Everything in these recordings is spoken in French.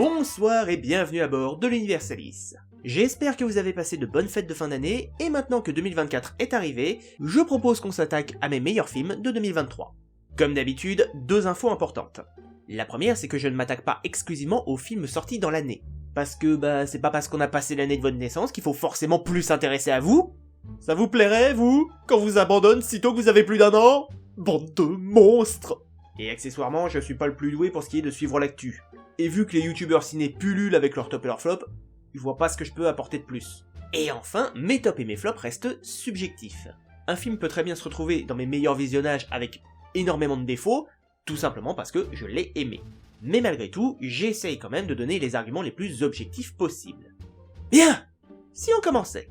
Bonsoir et bienvenue à bord de l'Universalis. J'espère que vous avez passé de bonnes fêtes de fin d'année, et maintenant que 2024 est arrivé, je propose qu'on s'attaque à mes meilleurs films de 2023. Comme d'habitude, deux infos importantes. La première, c'est que je ne m'attaque pas exclusivement aux films sortis dans l'année. Parce que, c'est pas parce qu'on a passé l'année de votre naissance qu'il faut forcément plus s'intéresser à vous. Ça vous plairait, vous, quand vous abandonne sitôt que vous avez plus d'un an? Bande de monstres! Et accessoirement, je suis pas le plus doué pour ce qui est de suivre l'actu. Et vu que les youtubeurs ciné pullulent avec leur top et leur flop, je vois pas ce que je peux apporter de plus. Et enfin, mes tops et mes flops restent subjectifs. Un film peut très bien se retrouver dans mes meilleurs visionnages avec énormément de défauts, tout simplement parce que je l'ai aimé. Mais malgré tout, j'essaye quand même de donner les arguments les plus objectifs possibles. Bien! Si on commençait.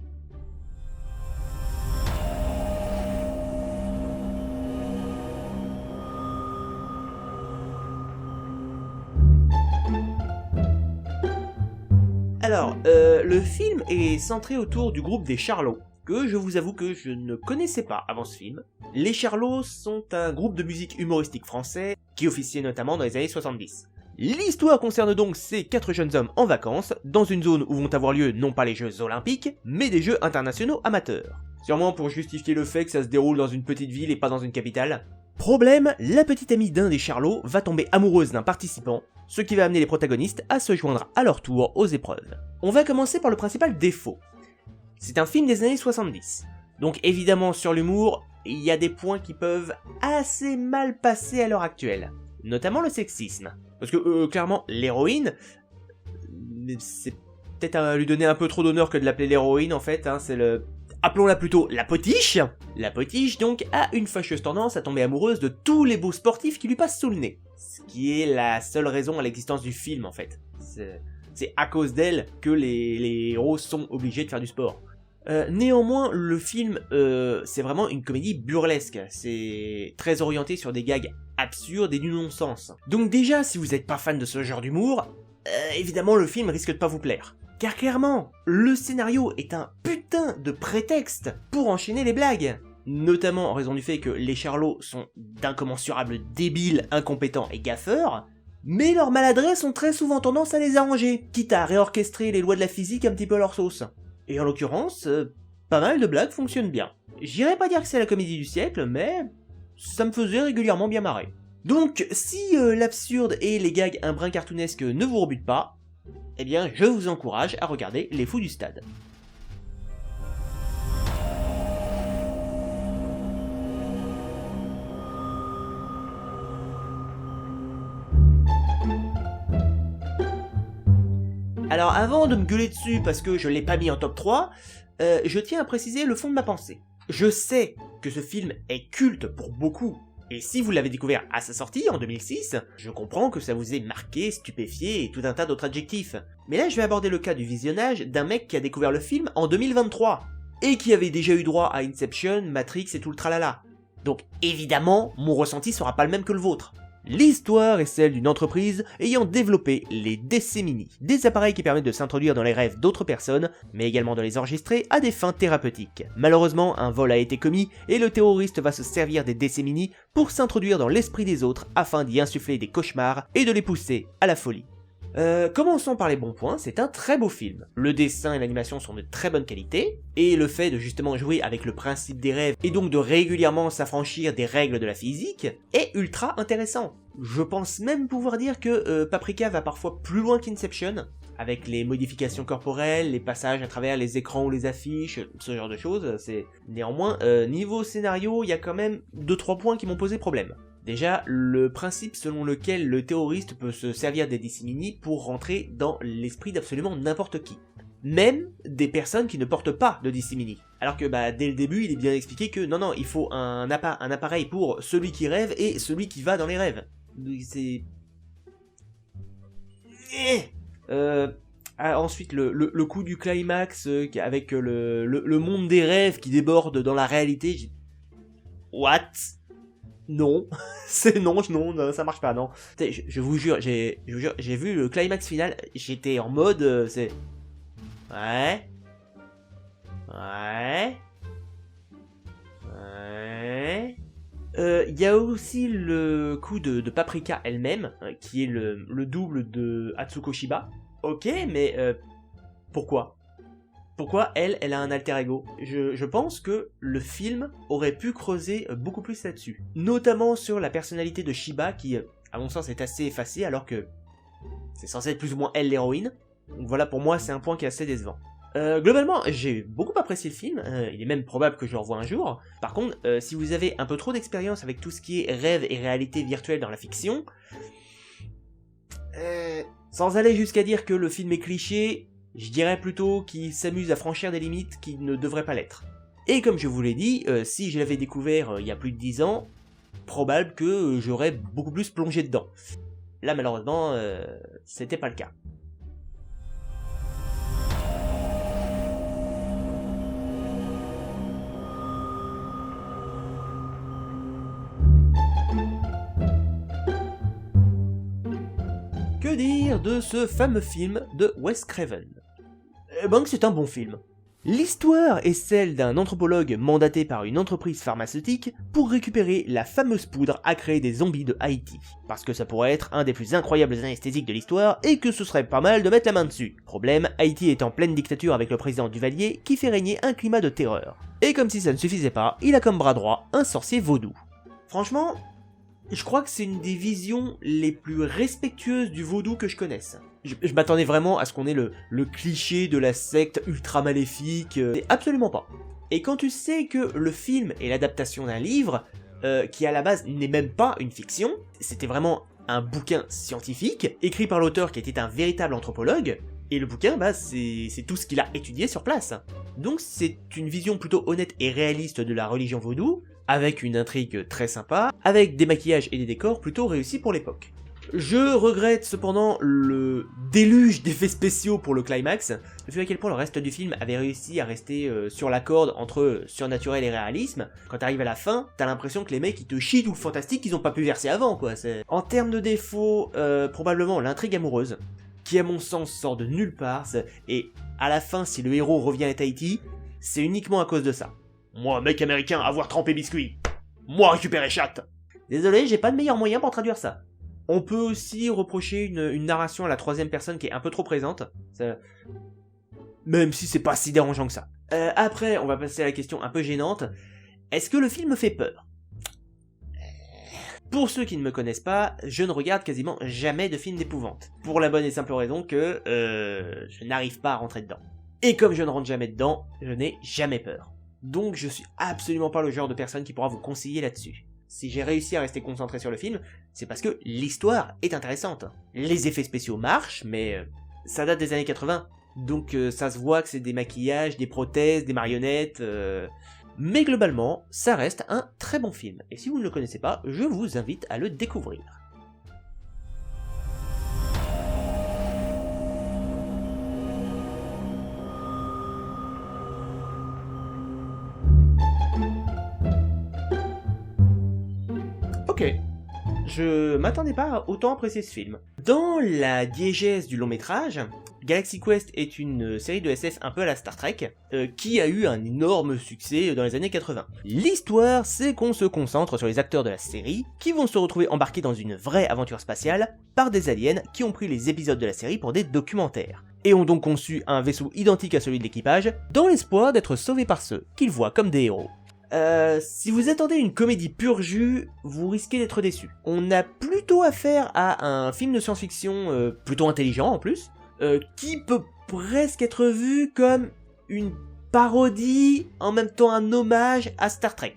Alors, le film est centré autour du groupe des Charlots, que je vous avoue que je ne connaissais pas avant ce film. Les Charlots sont un groupe de musique humoristique français qui officiait notamment dans les années 70. L'histoire concerne donc ces 4 jeunes hommes en vacances, dans une zone où vont avoir lieu non pas les Jeux Olympiques, mais des Jeux internationaux amateurs. Sûrement pour justifier le fait que ça se déroule dans une petite ville et pas dans une capitale. Problème, la petite amie d'un des Charlots va tomber amoureuse d'un participant, ce qui va amener les protagonistes à se joindre à leur tour aux épreuves. On va commencer par le principal défaut. C'est un film des années 70, donc évidemment sur l'humour, il y a des points qui peuvent assez mal passer à l'heure actuelle, notamment le sexisme. Parce que clairement, l'héroïne, c'est peut-être à lui donner un peu trop d'honneur que de l'appeler l'héroïne en fait, hein, c'est le... Appelons-la plutôt la potiche. La potiche, donc, a une fâcheuse tendance à tomber amoureuse de tous les beaux sportifs qui lui passent sous le nez. Ce qui est la seule raison à l'existence du film, en fait. C'est à cause d'elle que les héros sont obligés de faire du sport. Néanmoins, le film, c'est vraiment une comédie burlesque. C'est très orienté sur des gags absurdes et du non-sens. Donc déjà, si vous n'êtes pas fan de ce genre d'humour, évidemment, le film risque de pas vous plaire. Car clairement, le scénario est un putain de prétexte pour enchaîner les blagues. Notamment en raison du fait que les Charlots sont d'incommensurables débiles, incompétents et gaffeurs, mais leurs maladresses ont très souvent tendance à les arranger, quitte à réorchestrer les lois de la physique un petit peu à leur sauce. Et en l'occurrence, pas mal de blagues fonctionnent bien. J'irais pas dire que c'est la comédie du siècle, mais ça me faisait régulièrement bien marrer. Donc, si l'absurde et les gags un brin cartoonesques ne vous rebutent pas, eh bien, je vous encourage à regarder Les Fous du Stade. Alors, avant de me gueuler dessus parce que je l'ai pas mis en top 3, je tiens à préciser le fond de ma pensée. Je sais que ce film est culte pour beaucoup, et si vous l'avez découvert à sa sortie, en 2006, je comprends que ça vous ait marqué, stupéfié et tout un tas d'autres adjectifs. Mais là, je vais aborder le cas du visionnage d'un mec qui a découvert le film en 2023, et qui avait déjà eu droit à Inception, Matrix et tout le tralala. Donc évidemment, mon ressenti sera pas le même que le vôtre. L'histoire est celle d'une entreprise ayant développé les Décémini, des appareils qui permettent de s'introduire dans les rêves d'autres personnes, mais également de les enregistrer à des fins thérapeutiques. Malheureusement, un vol a été commis et le terroriste va se servir des Décémini pour s'introduire dans l'esprit des autres afin d'y insuffler des cauchemars et de les pousser à la folie. Commençons par les bons points, c'est un très beau film. Le dessin et l'animation sont de très bonne qualité, et le fait de justement jouer avec le principe des rêves, et donc de régulièrement s'affranchir des règles de la physique, est ultra intéressant. Je pense même pouvoir dire que Paprika va parfois plus loin qu'Inception, avec les modifications corporelles, les passages à travers les écrans ou les affiches, ce genre de choses. C'est néanmoins, niveau scénario, il y a quand même 2-3 points qui m'ont posé problème. Déjà, le principe selon lequel le terroriste peut se servir des Décémini pour rentrer dans l'esprit d'absolument n'importe qui. Même des personnes qui ne portent pas de Décémini. Alors que dès le début, il est bien expliqué que non, il faut un appareil pour celui qui rêve et celui qui va dans les rêves. C'est... ensuite, le coup du climax avec le monde des rêves qui déborde dans la réalité. What? Non, c'est non, ça marche pas, non. Je vous jure, j'ai vu le climax final, j'étais en mode, c'est... Ouais... Il y a aussi le coup de Paprika elle-même, qui est le double de Atsuko Shiba. Ok, mais pourquoi Pourquoi elle a un alter ego? Je pense que le film aurait pu creuser beaucoup plus là-dessus. Notamment sur la personnalité de Shiba qui, à mon sens, est assez effacée alors que c'est censé être plus ou moins elle l'héroïne. Donc voilà, pour moi, c'est un point qui est assez décevant. Globalement, j'ai beaucoup apprécié le film, il est même probable que je le revoie un jour. Par contre, si vous avez un peu trop d'expérience avec tout ce qui est rêve et réalité virtuelle dans la fiction, sans aller jusqu'à dire que le film est cliché, je dirais plutôt qu'il s'amuse à franchir des limites qui ne devraient pas l'être. Et comme je vous l'ai dit, si je l'avais découvert il y a plus de 10 ans, probable que j'aurais beaucoup plus plongé dedans. Là malheureusement, c'était pas le cas. Que dire de ce fameux film de Wes Craven? Eh ben que c'est un bon film. L'histoire est celle d'un anthropologue mandaté par une entreprise pharmaceutique pour récupérer la fameuse poudre à créer des zombies de Haïti. Parce que ça pourrait être un des plus incroyables anesthésiques de l'histoire et que ce serait pas mal de mettre la main dessus. Problème, Haïti est en pleine dictature avec le président Duvalier qui fait régner un climat de terreur. Et comme si ça ne suffisait pas, il a comme bras droit un sorcier vaudou. Franchement, je crois que c'est une des visions les plus respectueuses du vaudou que je connaisse. Je m'attendais vraiment à ce qu'on ait le cliché de la secte ultra maléfique, mais absolument pas. Et quand tu sais que le film est l'adaptation d'un livre, qui à la base n'est même pas une fiction, c'était vraiment un bouquin scientifique, écrit par l'auteur qui était un véritable anthropologue, et le bouquin, c'est tout ce qu'il a étudié sur place. Donc c'est une vision plutôt honnête et réaliste de la religion vaudou, avec une intrigue très sympa, avec des maquillages et des décors plutôt réussis pour l'époque. Je regrette cependant le déluge d'effets spéciaux pour le climax, vu à quel point le reste du film avait réussi à rester sur la corde entre surnaturel et réalisme. Quand t'arrives à la fin, t'as l'impression que les mecs ils te chient tout le fantastique qu'ils ont pas pu verser avant quoi. En termes de défauts, probablement l'intrigue amoureuse, qui à mon sens sort de nulle part, et à la fin si le héros revient à Tahiti, c'est uniquement à cause de ça. Moi, mec américain, avoir trempé biscuit. Moi, récupérer chatte. Désolé, j'ai pas de meilleur moyen pour traduire ça. On peut aussi reprocher une narration à la troisième personne qui est un peu trop présente. Ça... Même si c'est pas si dérangeant que ça. Après, on va passer à la question un peu gênante. Est-ce que le film fait peur? Pour ceux qui ne me connaissent pas, je ne regarde quasiment jamais de films d'épouvante. Pour la bonne et simple raison que je n'arrive pas à rentrer dedans. Et comme je ne rentre jamais dedans, je n'ai jamais peur. Donc je suis absolument pas le genre de personne qui pourra vous conseiller là-dessus. Si j'ai réussi à rester concentré sur le film, c'est parce que l'histoire est intéressante. Les effets spéciaux marchent, mais ça date des années 80. Donc ça se voit que c'est des maquillages, des prothèses, des marionnettes... Mais globalement, ça reste un très bon film. Et si vous ne le connaissez pas, je vous invite à le découvrir. Ok, je m'attendais pas à autant apprécier ce film. Dans la diégèse du long métrage, Galaxy Quest est une série de SF un peu à la Star Trek, qui a eu un énorme succès dans les années 80. L'histoire, c'est qu'on se concentre sur les acteurs de la série, qui vont se retrouver embarqués dans une vraie aventure spatiale, par des aliens qui ont pris les épisodes de la série pour des documentaires, et ont donc conçu un vaisseau identique à celui de l'équipage, dans l'espoir d'être sauvés par ceux qu'ils voient comme des héros. Si vous attendez une comédie pur jus, vous risquez d'être déçu. On a plutôt affaire à un film de science-fiction plutôt intelligent en plus, qui peut presque être vu comme une parodie, en même temps un hommage à Star Trek,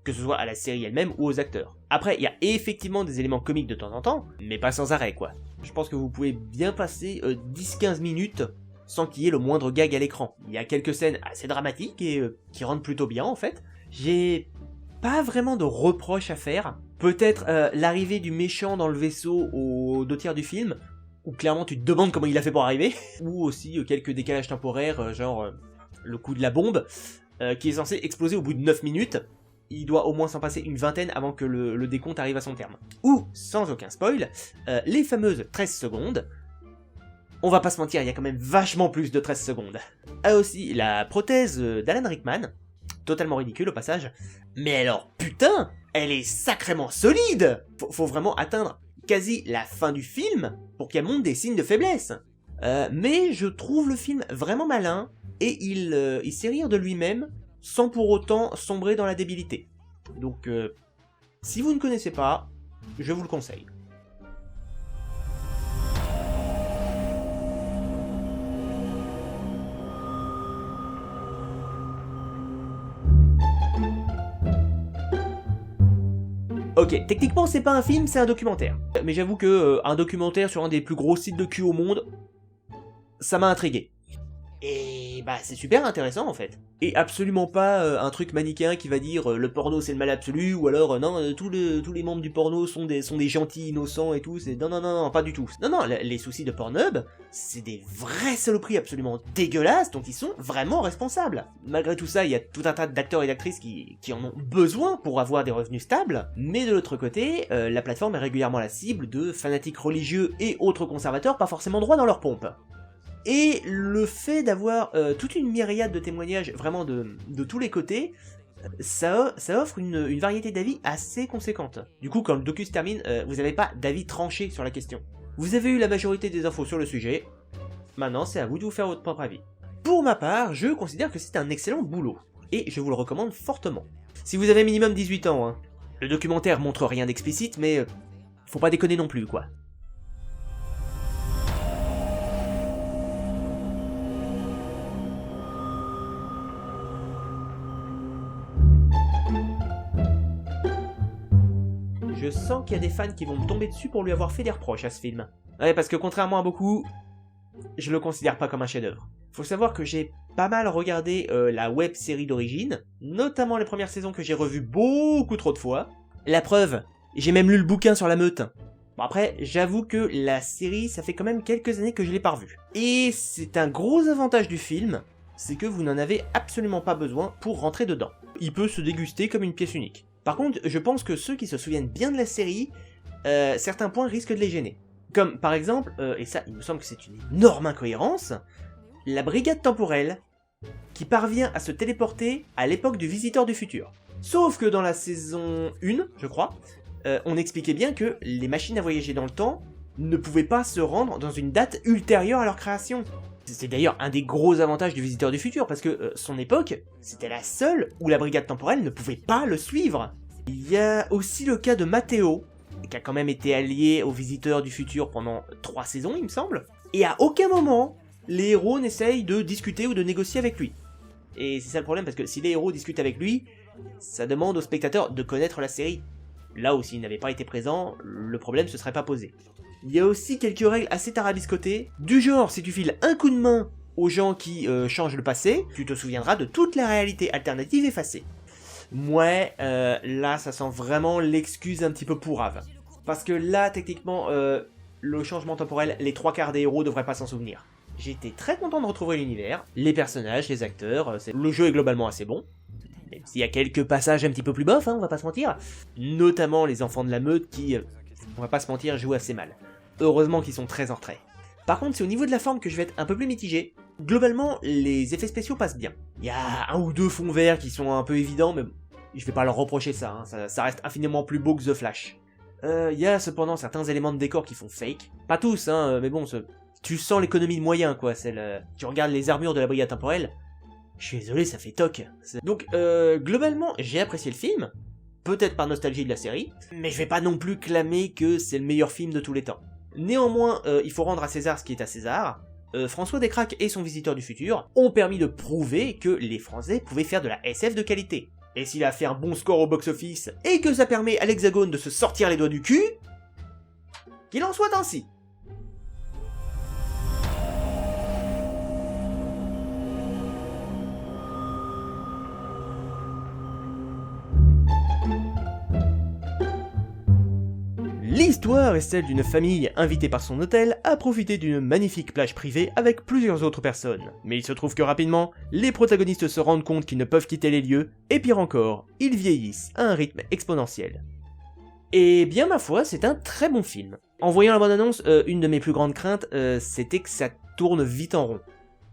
que ce soit à la série elle-même ou aux acteurs. Après, il y a effectivement des éléments comiques de temps en temps, mais pas sans arrêt quoi. Je pense que vous pouvez bien passer 10-15 minutes sans qu'il y ait le moindre gag à l'écran. Il y a quelques scènes assez dramatiques et qui rendent plutôt bien en fait. J'ai pas vraiment de reproches à faire. Peut-être l'arrivée du méchant dans le vaisseau aux 2 tiers du film, où clairement tu te demandes comment il a fait pour arriver, ou aussi quelques décalages temporaires, genre le coup de la bombe, qui est censé exploser au bout de 9 minutes. Il doit au moins s'en passer une vingtaine avant que le décompte arrive à son terme. Ou, sans aucun spoil, les fameuses 13 secondes. On va pas se mentir, il y a quand même vachement plus de 13 secondes. Ah aussi, la prothèse d'Alan Rickman, totalement ridicule au passage, mais alors putain, elle est sacrément solide. Faut vraiment atteindre quasi la fin du film pour qu'elle montre des signes de faiblesse. Mais je trouve le film vraiment malin, et il sait rire de lui-même, sans pour autant sombrer dans la débilité. Donc, si vous ne connaissez pas, je vous le conseille. Ok, techniquement c'est pas un film, c'est un documentaire. Mais j'avoue que un documentaire sur un des plus gros sites de cul au monde, ça m'a intrigué. Et bah c'est super intéressant en fait. Et absolument pas un truc manichéen qui va dire le porno c'est le mal absolu, ou alors non, tous les membres du porno sont des gentils innocents et tout, c'est non, pas du tout. Non, les soucis de Pornhub, c'est des vraies saloperies absolument dégueulasses dont ils sont vraiment responsables. Malgré tout ça, il y a tout un tas d'acteurs et d'actrices qui en ont besoin pour avoir des revenus stables, mais de l'autre côté, la plateforme est régulièrement la cible de fanatiques religieux et autres conservateurs pas forcément droits dans leur pompe. Et le fait d'avoir toute une myriade de témoignages vraiment de tous les côtés, ça offre une variété d'avis assez conséquente. Du coup, quand le docu se termine, vous n'avez pas d'avis tranché sur la question. Vous avez eu la majorité des infos sur le sujet, maintenant c'est à vous de vous faire votre propre avis. Pour ma part, je considère que c'est un excellent boulot, et je vous le recommande fortement. Si vous avez minimum 18 ans, hein. Le documentaire montre rien d'explicite, mais faut pas déconner non plus, quoi. Je sens qu'il y a des fans qui vont me tomber dessus pour lui avoir fait des reproches à ce film. Ouais, parce que contrairement à beaucoup, je le considère pas comme un chef-d'œuvre. Faut savoir que j'ai pas mal regardé la web série d'origine, notamment les premières saisons que j'ai revues beaucoup trop de fois. La preuve, j'ai même lu le bouquin sur la meute. Bon après, j'avoue que la série, ça fait quand même quelques années que je l'ai pas revue. Et c'est un gros avantage du film, c'est que vous n'en avez absolument pas besoin pour rentrer dedans. Il peut se déguster comme une pièce unique. Par contre, je pense que ceux qui se souviennent bien de la série, certains points risquent de les gêner. Comme par exemple, et ça il me semble que c'est une énorme incohérence, la brigade temporelle qui parvient à se téléporter à l'époque du Visiteur du Futur. Sauf que dans la saison 1, je crois, on expliquait bien que les machines à voyager dans le temps ne pouvaient pas se rendre dans une date ultérieure à leur création. C'est d'ailleurs un des gros avantages du Visiteur du Futur, parce que son époque, c'était la seule où la brigade temporelle ne pouvait pas le suivre. Il y a aussi le cas de Matteo, qui a quand même été allié au Visiteur du Futur pendant 3 saisons, il me semble, et à aucun moment, les héros n'essayent de discuter ou de négocier avec lui. Et c'est ça le problème, parce que si les héros discutent avec lui, ça demande aux spectateurs de connaître la série. Là où s'il n'avait pas été présent, le problème se serait pas posé. Il y a aussi quelques règles assez tarabiscotées, du genre si tu files un coup de main aux gens qui changent le passé, tu te souviendras de toute la réalité alternative effacée. Ouais, là ça sent vraiment l'excuse un petit peu pourrave. Parce que là, techniquement, le changement temporel, les 3/4 des héros devraient pas s'en souvenir. J'étais très content de retrouver l'univers, les personnages, les acteurs, le jeu est globalement assez bon. Même s'il y a quelques passages un petit peu plus bof, hein, on va pas se mentir. Notamment les enfants de la meute qui, on va pas se mentir, jouent assez mal. Heureusement qu'ils sont très en retrait. Par contre, c'est au niveau de la forme que je vais être un peu plus mitigé. Globalement, les effets spéciaux passent bien. Il y a un ou deux fonds verts qui sont un peu évidents, mais je vais pas leur reprocher ça, hein. Ça reste infiniment plus beau que The Flash. Il y a cependant certains éléments de décor qui font fake. Pas tous, hein, mais bon, tu sens l'économie de moyens, quoi. Tu regardes les armures de la brigade temporelle, je suis désolé, ça fait toc. Donc, globalement, j'ai apprécié le film, peut-être par nostalgie de la série, mais je vais pas non plus clamer que c'est le meilleur film de tous les temps. Néanmoins, il faut rendre à César ce qui est à César. François Descraques et son Visiteur du Futur ont permis de prouver que les Français pouvaient faire de la SF de qualité. Et s'il a fait un bon score au box-office, et que ça permet à l'Hexagone de se sortir les doigts du cul, qu'il en soit ainsi. L'histoire est celle d'une famille invitée par son hôtel à profiter d'une magnifique plage privée avec plusieurs autres personnes. Mais il se trouve que rapidement, les protagonistes se rendent compte qu'ils ne peuvent quitter les lieux, et pire encore, ils vieillissent à un rythme exponentiel. Et bien ma foi, c'est un très bon film. En voyant la bande-annonce, une de mes plus grandes craintes, c'était que ça tourne vite en rond.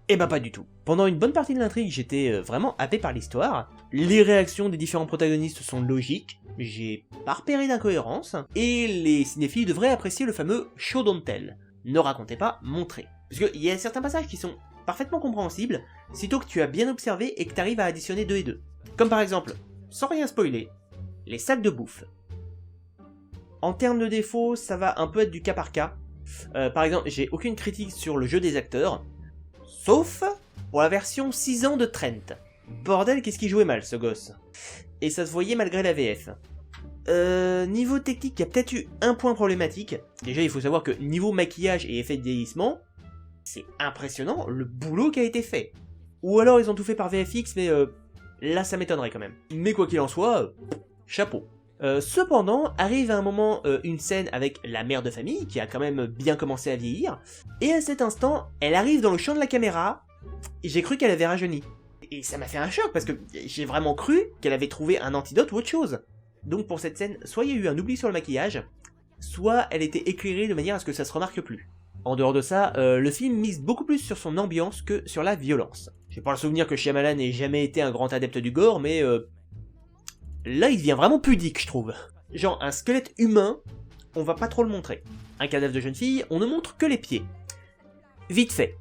Eh ben pas du tout. Pendant une bonne partie de l'intrigue, j'étais vraiment happé par l'histoire. Les réactions des différents protagonistes sont logiques, j'ai pas repéré d'incohérence, et les cinéphiles devraient apprécier le fameux show don't tell. Ne racontez pas, montrez. Parce qu'il y a certains passages qui sont parfaitement compréhensibles, sitôt que tu as bien observé et que tu arrives à additionner 2 et 2. Comme par exemple, sans rien spoiler, les sacs de bouffe. En termes de défauts, ça va un peu être du cas par cas. Par exemple, j'ai aucune critique sur le jeu des acteurs, sauf pour la version 6 ans de Trent. Bordel, qu'est-ce qu'il jouait mal, ce gosse. Et ça se voyait malgré la VF. Niveau technique, il y a peut-être eu un point problématique. Déjà, il faut savoir que niveau maquillage et effet de vieillissement, c'est impressionnant le boulot qui a été fait. Ou alors ils ont tout fait par VFX, mais là ça m'étonnerait quand même. Mais quoi qu'il en soit, chapeau. Cependant, arrive à un moment une scène avec la mère de famille, qui a quand même bien commencé à vieillir, et à cet instant, elle arrive dans le champ de la caméra, et j'ai cru qu'elle avait rajeuni. Et ça m'a fait un choc, parce que j'ai vraiment cru qu'elle avait trouvé un antidote ou autre chose. Donc pour cette scène, soit il y a eu un oubli sur le maquillage, soit elle était éclairée de manière à ce que ça se remarque plus. En dehors de ça, le film mise beaucoup plus sur son ambiance que sur la violence. J'ai pas le souvenir que Shyamalan n'ait jamais été un grand adepte du gore, mais là il devient vraiment pudique, je trouve. Genre, un squelette humain, on va pas trop le montrer. Un cadavre de jeune fille, on ne montre que les pieds. Vite fait.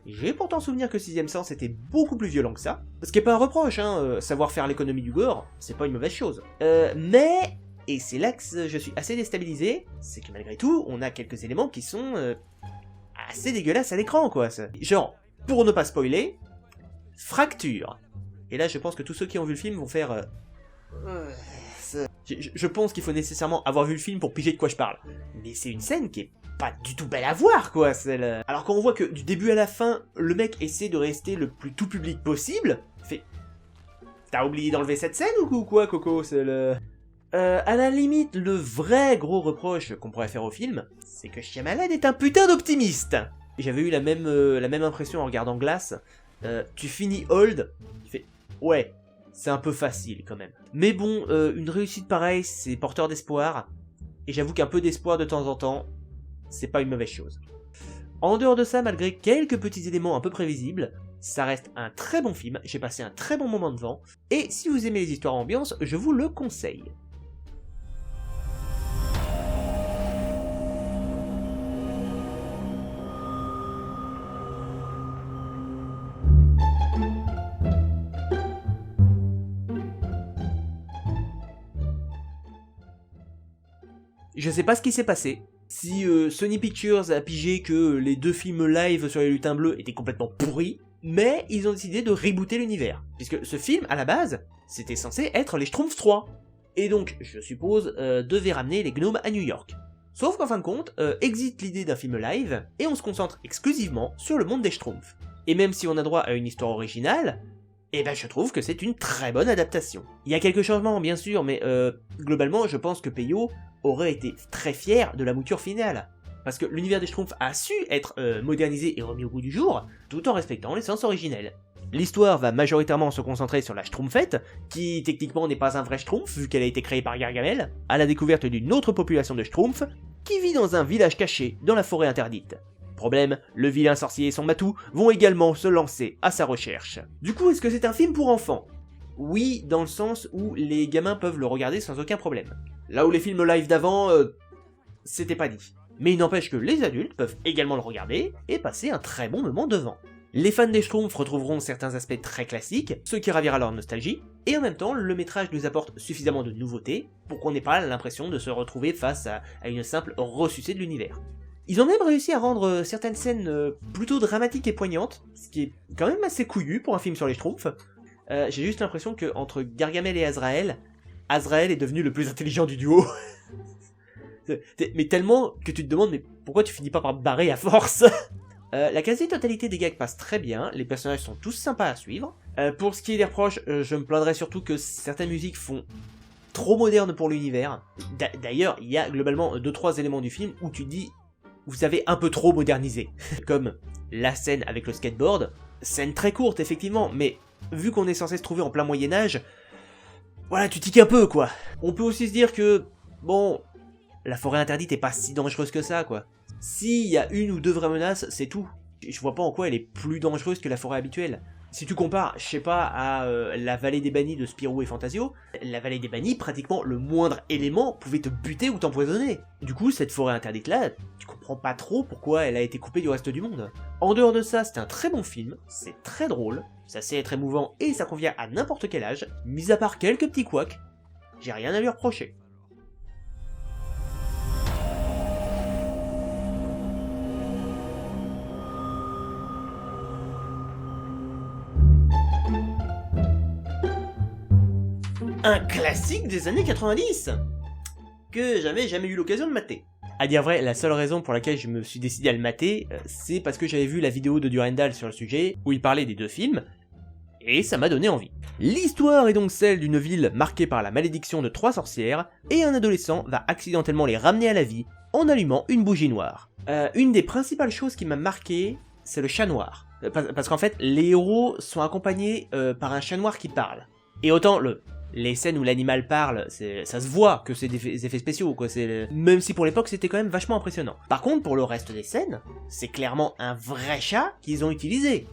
J'ai pourtant souvenir que Sixième Sens était beaucoup plus violent que ça. Ce qui est pas un reproche, hein, savoir faire l'économie du gore, c'est pas une mauvaise chose. Mais, et c'est là que je suis assez déstabilisé, c'est que malgré tout, on a quelques éléments qui sont assez dégueulasses à l'écran, quoi. Genre, pour ne pas spoiler, fracture. Et là, je pense que tous ceux qui ont vu le film vont faire... Je pense qu'il faut nécessairement avoir vu le film pour piger de quoi je parle. Mais c'est une scène qui est pas du tout belle à voir, quoi. Alors quand on voit que du début à la fin, le mec essaie de rester le plus tout public possible, fait... T'as oublié d'enlever cette scène ou quoi, Coco? À la limite, le vrai gros reproche qu'on pourrait faire au film, c'est que Shyamalan est un putain d'optimiste. J'avais eu la même impression en regardant Glass. Tu finis Old, tu fais... Ouais, c'est un peu facile quand même. Mais bon, une réussite pareille, c'est porteur d'espoir. Et j'avoue qu'un peu d'espoir de temps en temps, c'est pas une mauvaise chose. En dehors de ça, malgré quelques petits éléments un peu prévisibles, ça reste un très bon film, j'ai passé un très bon moment devant, et si vous aimez les histoires ambiance, je vous le conseille. Je sais pas ce qui s'est passé. Si Sony Pictures a pigé que les 2 films live sur les lutins bleus étaient complètement pourris, mais ils ont décidé de rebooter l'univers. Puisque ce film, à la base, c'était censé être les Schtroumpfs 3. Et donc, je suppose, devait ramener les gnomes à New York. Sauf qu'en fin de compte, exit l'idée d'un film live, et on se concentre exclusivement sur le monde des Schtroumpfs. Et même si on a droit à une histoire originale, eh ben je trouve que c'est une très bonne adaptation. Il y a quelques changements bien sûr, mais globalement je pense que Peyo aurait été très fier de la mouture finale. Parce que l'univers des Schtroumpfs a su être modernisé et remis au goût du jour, tout en respectant l'essence originelle. L'histoire va majoritairement se concentrer sur la Schtroumpfette, qui techniquement n'est pas un vrai Schtroumpf vu qu'elle a été créée par Gargamel, à la découverte d'une autre population de Schtroumpfs, qui vit dans un village caché dans la forêt interdite. Problème, le vilain sorcier et son matou vont également se lancer à sa recherche. Du coup, est-ce que c'est un film pour enfants? Oui, dans le sens où les gamins peuvent le regarder sans aucun problème. Là où les films live d'avant, c'était pas dit. Mais il n'empêche que les adultes peuvent également le regarder et passer un très bon moment devant. Les fans des Schtroumpfs retrouveront certains aspects très classiques, ce qui ravira leur nostalgie, et en même temps, le métrage nous apporte suffisamment de nouveautés pour qu'on n'ait pas l'impression de se retrouver face à une simple ressucée de l'univers. Ils ont même réussi à rendre certaines scènes plutôt dramatiques et poignantes, ce qui est quand même assez couillu pour un film sur les Schtroumpfs. J'ai juste l'impression qu'entre Gargamel et Azrael, Azrael est devenu le plus intelligent du duo. Mais tellement que tu te demandes mais pourquoi tu finis pas par te barrer à force. La quasi-totalité des gags passe très bien, les personnages sont tous sympas à suivre. Pour ce qui est des reproches, je me plaindrais surtout que certaines musiques font trop modernes pour l'univers. D'ailleurs, il y a globalement 2-3 éléments du film où tu te dis vous avez un peu trop modernisé. Comme la scène avec le skateboard, scène très courte effectivement, mais vu qu'on est censé se trouver en plein Moyen-Âge, voilà, tu tiques un peu quoi. On peut aussi se dire que, bon, la forêt interdite est pas si dangereuse que ça quoi. S'il y a 1 ou 2 vraies menaces, c'est tout. Je vois pas en quoi elle est plus dangereuse que la forêt habituelle. Si tu compares, je sais pas, à la vallée des bannis de Spirou et Fantasio, la vallée des bannis, pratiquement le moindre élément pouvait te buter ou t'empoisonner. Du coup, cette forêt interdite là, tu comprends pas trop pourquoi elle a été coupée du reste du monde. En dehors de ça, c'est un très bon film, c'est très drôle, c'est assez très émouvant et ça convient à n'importe quel âge, mis à part quelques petits couacs, j'ai rien à lui reprocher. Un classique des années 90 que j'avais jamais eu l'occasion de mater. À dire vrai, la seule raison pour laquelle je me suis décidé à le mater, c'est parce que j'avais vu la vidéo de Durandal sur le sujet, où il parlait des deux films, et ça m'a donné envie. L'histoire est donc celle d'une ville marquée par la malédiction de 3 sorcières, et un adolescent va accidentellement les ramener à la vie en allumant une bougie noire. Une des principales choses qui m'a marqué, c'est le chat noir. Parce qu'en fait, les héros sont accompagnés par un chat noir qui parle. Et autant les scènes où l'animal parle, ça se voit que c'est des effets spéciaux, quoi. Même si pour l'époque c'était quand même vachement impressionnant. Par contre, pour le reste des scènes, c'est clairement un vrai chat qu'ils ont utilisé.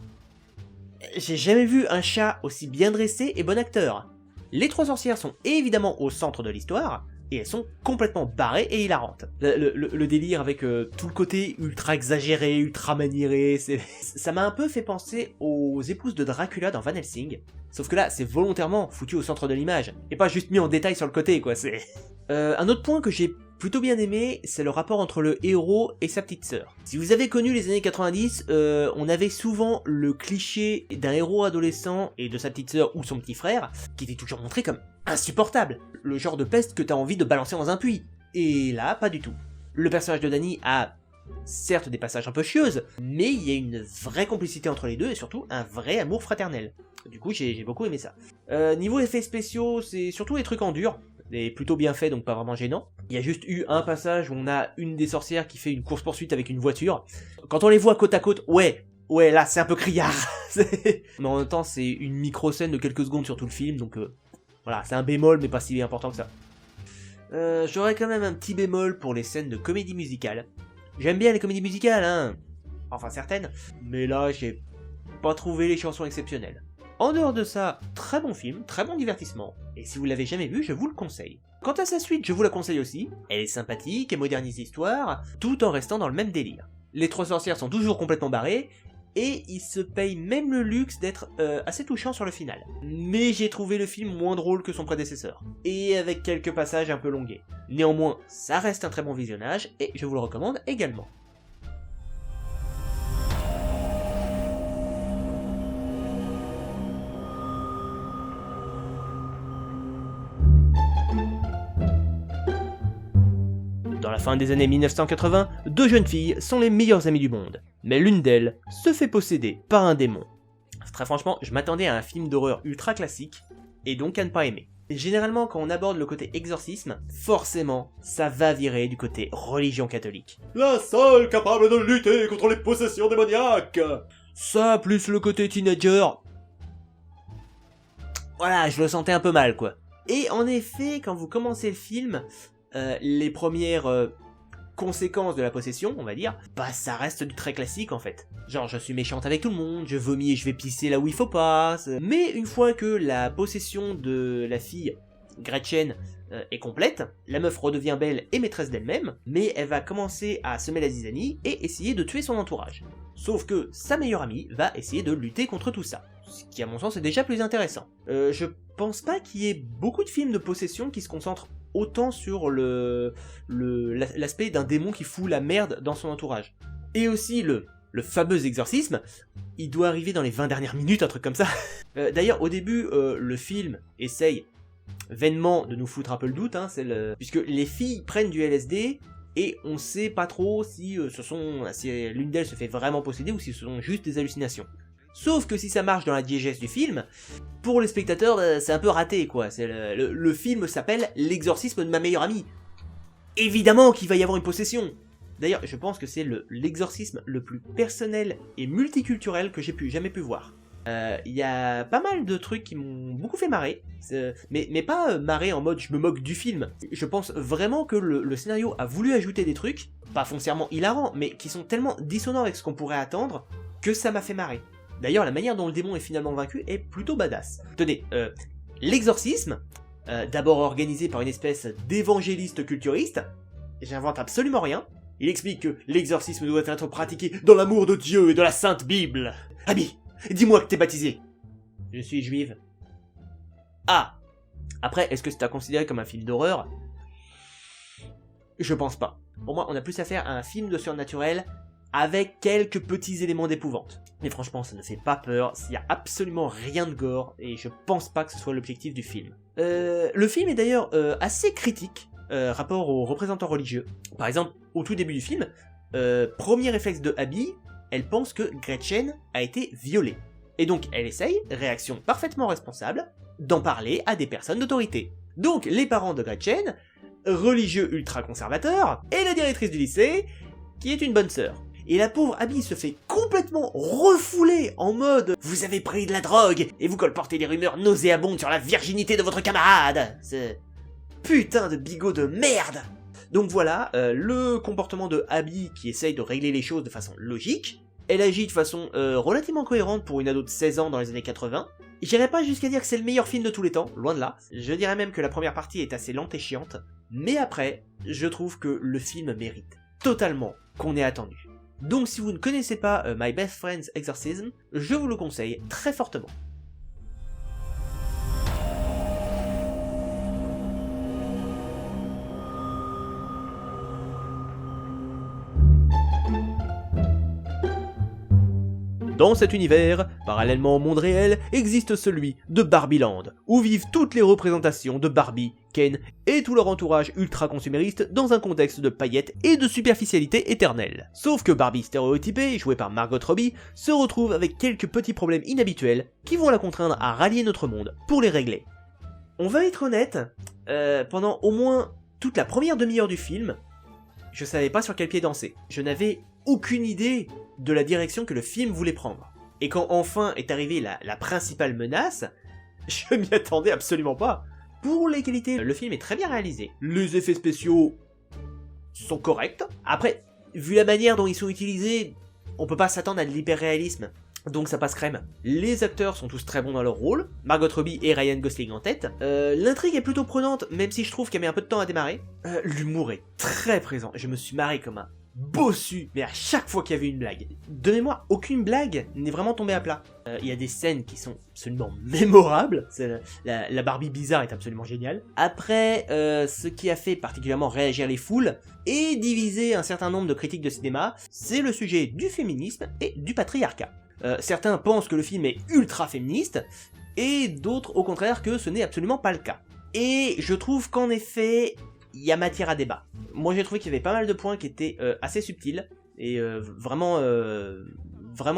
J'ai jamais vu un chat aussi bien dressé et bon acteur. Les 3 sorcières sont évidemment au centre de l'histoire, et elles sont complètement barrées et hilarantes. Le délire avec tout le côté ultra exagéré, ultra maniéré, ça m'a un peu fait penser aux épouses de Dracula dans Van Helsing. Sauf que là, c'est volontairement foutu au centre de l'image, et pas juste mis en détail sur le côté, quoi, c'est... un autre point que j'ai plutôt bien aimé, c'est le rapport entre le héros et sa petite sœur. Si vous avez connu les années 90, on avait souvent le cliché d'un héros adolescent et de sa petite sœur ou son petit frère, qui était toujours montré comme insupportable, le genre de peste que t'as envie de balancer dans un puits. Et là, pas du tout. Le personnage de Danny a certes des passages un peu chieuses, mais il y a une vraie complicité entre les deux et surtout un vrai amour fraternel. Du coup, j'ai beaucoup aimé ça. Niveau effets spéciaux, c'est surtout des trucs en dur, et plutôt bien fait, donc pas vraiment gênant. Il y a juste eu un passage où on a une des sorcières qui fait une course-poursuite avec une voiture. Quand on les voit côte à côte, ouais, là, c'est un peu criard. Mais en même temps, c'est une micro-scène de quelques secondes sur tout le film, donc voilà, c'est un bémol, mais pas si important que ça. J'aurais quand même un petit bémol pour les scènes de comédie musicale. J'aime bien les comédies musicales, hein. Enfin, certaines. Mais là, j'ai pas trouvé les chansons exceptionnelles. En dehors de ça, très bon film, très bon divertissement, et si vous l'avez jamais vu, je vous le conseille. Quant à sa suite, je vous la conseille aussi, elle est sympathique et modernise l'histoire, tout en restant dans le même délire. Les 3 sorcières sont toujours complètement barrées, et il se paye même le luxe d'être assez touchant sur le final. Mais j'ai trouvé le film moins drôle que son prédécesseur, et avec quelques passages un peu longués. Néanmoins, ça reste un très bon visionnage, et je vous le recommande également. Dans la fin des années 1980, 2 jeunes filles sont les meilleures amies du monde, mais l'une d'elles se fait posséder par un démon. Très franchement, je m'attendais à un film d'horreur ultra classique, et donc à ne pas aimer. Généralement, quand on aborde le côté exorcisme, forcément, ça va virer du côté religion catholique. La seule capable de lutter contre les possessions démoniaques. Ça, plus le côté teenager... Voilà, je le sentais un peu mal, quoi. Et en effet, quand vous commencez le film... les premières conséquences de la possession, on va dire, bah ça reste du très classique en fait. Genre je suis méchante avec tout le monde, je vomis et je vais pisser là où il faut pas. Mais une fois que la possession de la fille, Gretchen, est complète, la meuf redevient belle et maîtresse d'elle-même, mais elle va commencer à semer la zizanie et essayer de tuer son entourage. Sauf que sa meilleure amie va essayer de lutter contre tout ça. Ce qui à mon sens est déjà plus intéressant. Je pense pas qu'il y ait beaucoup de films de possession qui se concentrent autant sur l'aspect d'un démon qui fout la merde dans son entourage. Et aussi le fameux exorcisme, il doit arriver dans les 20 dernières minutes, un truc comme ça. D'ailleurs, au début, le film essaye vainement de nous foutre un peu le doute, hein, puisque les filles prennent du LSD, et on sait pas trop si l'une d'elles se fait vraiment posséder ou si ce sont juste des hallucinations. Sauf que si ça marche dans la diégèse du film, pour les spectateurs, c'est un peu raté, quoi. Le film s'appelle « L'exorcisme de ma meilleure amie ». Évidemment qu'il va y avoir une possession. D'ailleurs, je pense que c'est l'exorcisme le plus personnel et multiculturel que j'ai jamais pu voir. Il y a pas mal de trucs qui m'ont beaucoup fait marrer, mais pas marrer en mode je me moque du film. Je pense vraiment que le scénario a voulu ajouter des trucs, pas foncièrement hilarants, mais qui sont tellement dissonants avec ce qu'on pourrait attendre, que ça m'a fait marrer. D'ailleurs, la manière dont le démon est finalement vaincu est plutôt badass. Tenez, l'exorcisme, d'abord organisé par une espèce d'évangéliste culturiste, j'invente absolument rien, il explique que l'exorcisme doit être pratiqué dans l'amour de Dieu et de la Sainte Bible. Abby, dis-moi que t'es baptisée. Je suis juive. Ah. Après, est-ce que c'est à considérer comme un film d'horreur? Je pense pas. Pour moi, on a plus affaire à un film de surnaturel avec quelques petits éléments d'épouvante. Mais franchement, ça ne fait pas peur, il y a absolument rien de gore, et je pense pas que ce soit l'objectif du film. Le film est d'ailleurs assez critique, rapport aux représentants religieux. Par exemple, au tout début du film, premier réflexe de Abby, elle pense que Gretchen a été violée. Et donc elle essaye, réaction parfaitement responsable, d'en parler à des personnes d'autorité. Donc les parents de Gretchen, religieux ultra-conservateurs, et la directrice du lycée, qui est une bonne sœur. Et la pauvre Abby se fait complètement refouler en mode « Vous avez pris de la drogue, et vous colportez des rumeurs nauséabondes sur la virginité de votre camarade !» C'est... Putain de bigot de merde. Donc voilà, le comportement de Abby qui essaye de régler les choses de façon logique. Elle agit de façon relativement cohérente pour une ado de 16 ans dans les années 80. J'irai pas jusqu'à dire que c'est le meilleur film de tous les temps, loin de là. Je dirais même que la première partie est assez lente et chiante. Mais après, je trouve que le film mérite totalement qu'on ait attendu. Donc si vous ne connaissez pas My Best Friend's Exorcism, je vous le conseille très fortement. Dans cet univers, parallèlement au monde réel, existe celui de Barbieland, où vivent toutes les représentations de Barbie, Ken et tout leur entourage ultra-consumériste dans un contexte de paillettes et de superficialité éternelle. Sauf que Barbie stéréotypée, jouée par Margot Robbie, se retrouve avec quelques petits problèmes inhabituels qui vont la contraindre à rallier notre monde pour les régler. On va être honnête, pendant au moins toute la première demi-heure du film, je savais pas sur quel pied danser. Je n'avais aucune idée de la direction que le film voulait prendre. Et quand enfin est arrivée la principale menace, je m'y attendais absolument pas. Pour les qualités, le film est très bien réalisé. Les effets spéciaux sont corrects. Après, vu la manière dont ils sont utilisés, on peut pas s'attendre à de l'hyper-réalisme. Donc ça passe crème. Les acteurs sont tous très bons dans leur rôle, Margot Robbie et Ryan Gosling en tête. L'intrigue est plutôt prenante, même si je trouve qu'elle met un peu de temps à démarrer. L'humour est très présent, je me suis marré comme un bossu, mais à chaque fois qu'il y avait une blague. De mémoire, aucune blague n'est vraiment tombée à plat. Il y a des scènes qui sont absolument mémorables, la Barbie bizarre est absolument géniale. Après, ce qui a fait particulièrement réagir les foules, et diviser un certain nombre de critiques de cinéma, c'est le sujet du féminisme et du patriarcat. Certains pensent que le film est ultra féministe, et d'autres au contraire que ce n'est absolument pas le cas. Et je trouve qu'en effet, il y a matière à débat. Moi j'ai trouvé qu'il y avait pas mal de points qui étaient assez subtils, et vraiment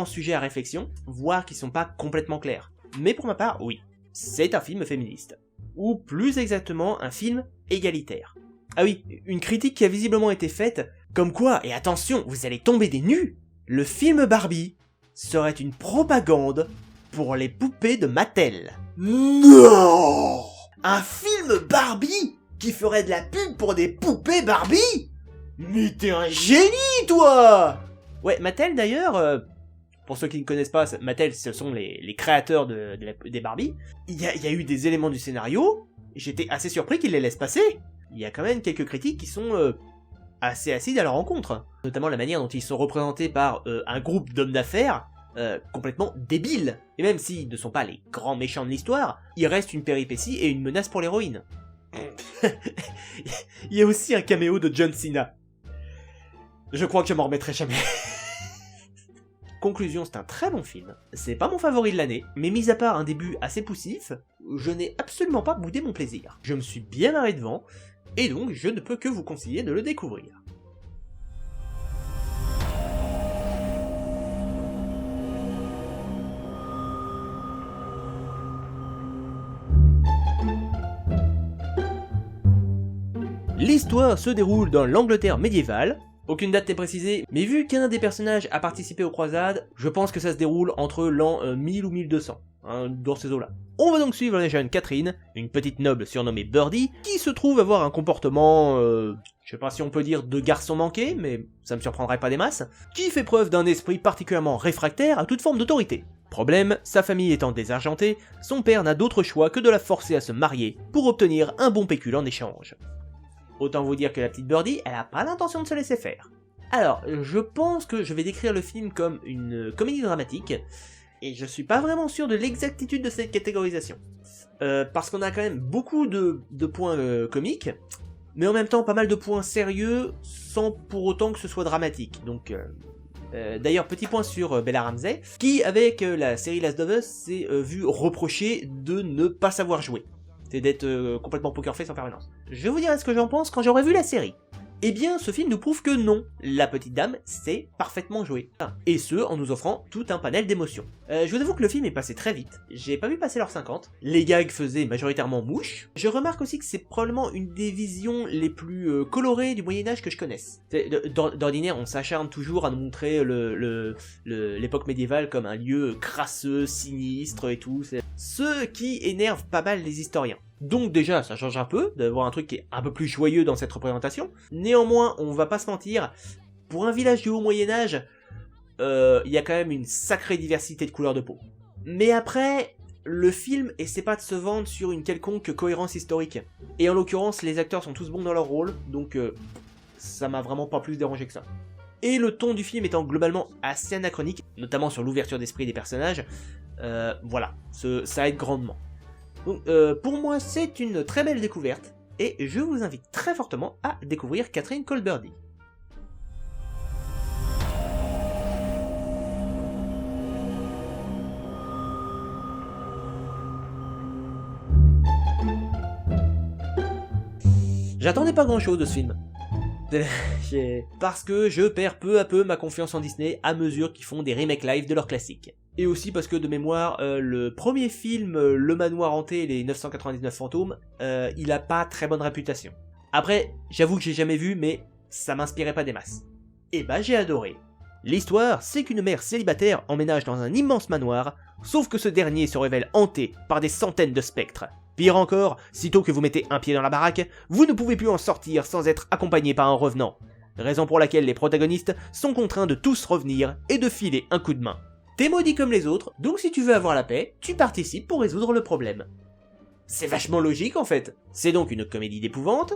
sujets à réflexion, voire qui sont pas complètement clairs. Mais pour ma part, oui, c'est un film féministe. Ou plus exactement, un film égalitaire. Ah oui, une critique qui a visiblement été faite, comme quoi, et attention, vous allez tomber des nues, le film Barbie serait une propagande pour les poupées de Mattel. Non! Un film Barbie qui ferait de la pub pour des poupées Barbie? Mais t'es un génie, toi! Ouais, Mattel d'ailleurs, pour ceux qui ne connaissent pas, Mattel ce sont les créateurs des Barbie. Il y a eu des éléments du scénario, j'étais assez surpris qu'ils les laissent passer. Il y a quand même quelques critiques qui sont assez acides à leur encontre. Notamment la manière dont ils sont représentés par un groupe d'hommes d'affaires complètement débiles. Et même s'ils ne sont pas les grands méchants de l'histoire, il reste une péripétie et une menace pour l'héroïne. Il y a aussi un caméo de John Cena. Je crois que je m'en remettrai jamais. Conclusion, c'est un très bon film. C'est pas mon favori de l'année, mais mis à part un début assez poussif, je n'ai absolument pas boudé mon plaisir. Je me suis bien marré devant, et donc je ne peux que vous conseiller de le découvrir. L'histoire se déroule dans l'Angleterre médiévale, Aucune date n'est précisée, mais vu qu'un des personnages a participé aux croisades, je pense que ça se déroule entre l'an 1000 ou 1200, hein, dans ces eaux-là. On va donc suivre la jeune Catherine, une petite noble surnommée Birdie, qui se trouve avoir un comportement, je sais pas si on peut dire de garçon manqué, mais ça me surprendrait pas des masses, qui fait preuve d'un esprit particulièrement réfractaire à toute forme d'autorité. Problème, sa famille étant désargentée, son père n'a d'autre choix que de la forcer à se marier pour obtenir un bon pécule en échange. Autant vous dire que la petite Birdie, elle a pas l'intention de se laisser faire. Alors, je pense que je vais décrire le film comme une comédie dramatique, et je suis pas vraiment sûr de l'exactitude de cette catégorisation. Parce qu'on a quand même beaucoup de points comiques, mais en même temps pas mal de points sérieux, sans pour autant que ce soit dramatique. Donc, d'ailleurs, petit point sur Bella Ramsey, qui avec la série Last of Us s'est vue reprocher de ne pas savoir jouer. C'est d'être complètement poker face en permanence. Je vous dirai ce que j'en pense quand j'aurai vu la série. Eh bien, ce film nous prouve que non, la petite dame sait parfaitement jouer. Et ce, en nous offrant tout un panel d'émotions. Je vous avoue que le film est passé très vite, j'ai pas vu passer l'heure 50, les gags faisaient majoritairement mouche. Je remarque aussi que c'est probablement une des visions les plus colorées du Moyen-Âge que je connaisse. D'ordinaire, on s'acharne toujours à nous montrer l'époque médiévale comme un lieu crasseux, sinistre et tout, c'est ce qui énerve pas mal les historiens. Donc déjà, ça change un peu, d'avoir un truc qui est un peu plus joyeux dans cette représentation. Néanmoins, on va pas se mentir, pour un village du haut Moyen-Âge, il y a quand même une sacrée diversité de couleurs de peau. Mais après, le film essaie pas de se vendre sur une quelconque cohérence historique. Et en l'occurrence, les acteurs sont tous bons dans leur rôle, donc ça m'a vraiment pas plus dérangé que ça. Et le ton du film étant globalement assez anachronique, notamment sur l'ouverture d'esprit des personnages, voilà, ça aide grandement. Donc, pour moi, c'est une très belle découverte, et je vous invite très fortement à découvrir Catherine Cole Birdie. J'attendais pas grand chose de ce film. Parce que je perds peu à peu ma confiance en Disney à mesure qu'ils font des remakes live de leurs classiques. Et aussi parce que de mémoire, le premier film, Le Manoir Hanté et les 999 fantômes, il a pas très bonne réputation. Après, j'avoue que j'ai jamais vu, mais ça m'inspirait pas des masses. Et bah j'ai adoré. L'histoire, c'est qu'une mère célibataire emménage dans un immense manoir, sauf que ce dernier se révèle hanté par des centaines de spectres. Pire encore, sitôt que vous mettez un pied dans la baraque, vous ne pouvez plus en sortir sans être accompagné par un revenant. Raison pour laquelle les protagonistes sont contraints de tous revenir et de filer un coup de main. T'es maudit comme les autres, donc si tu veux avoir la paix, tu participes pour résoudre le problème. C'est vachement logique en fait. C'est donc une comédie d'épouvante,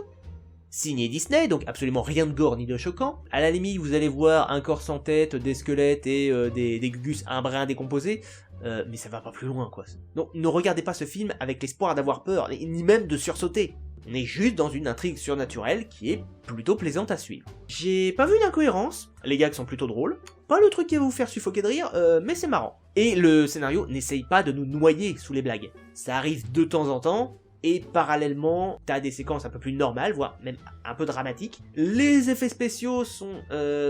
signée Disney, donc absolument rien de gore ni de choquant. À la limite, vous allez voir un corps sans tête, des squelettes et des gugus un brin décomposés, mais ça va pas plus loin quoi. Donc ne regardez pas ce film avec l'espoir d'avoir peur, ni même de sursauter. On est juste dans une intrigue surnaturelle qui est plutôt plaisante à suivre. J'ai pas vu d'incohérence, les gags sont plutôt drôles, pas le truc qui va vous faire suffoquer de rire, mais c'est marrant. Et le scénario n'essaye pas de nous noyer sous les blagues. Ça arrive de temps en temps, et parallèlement, t'as des séquences un peu plus normales, voire même un peu dramatiques. Les effets spéciaux sont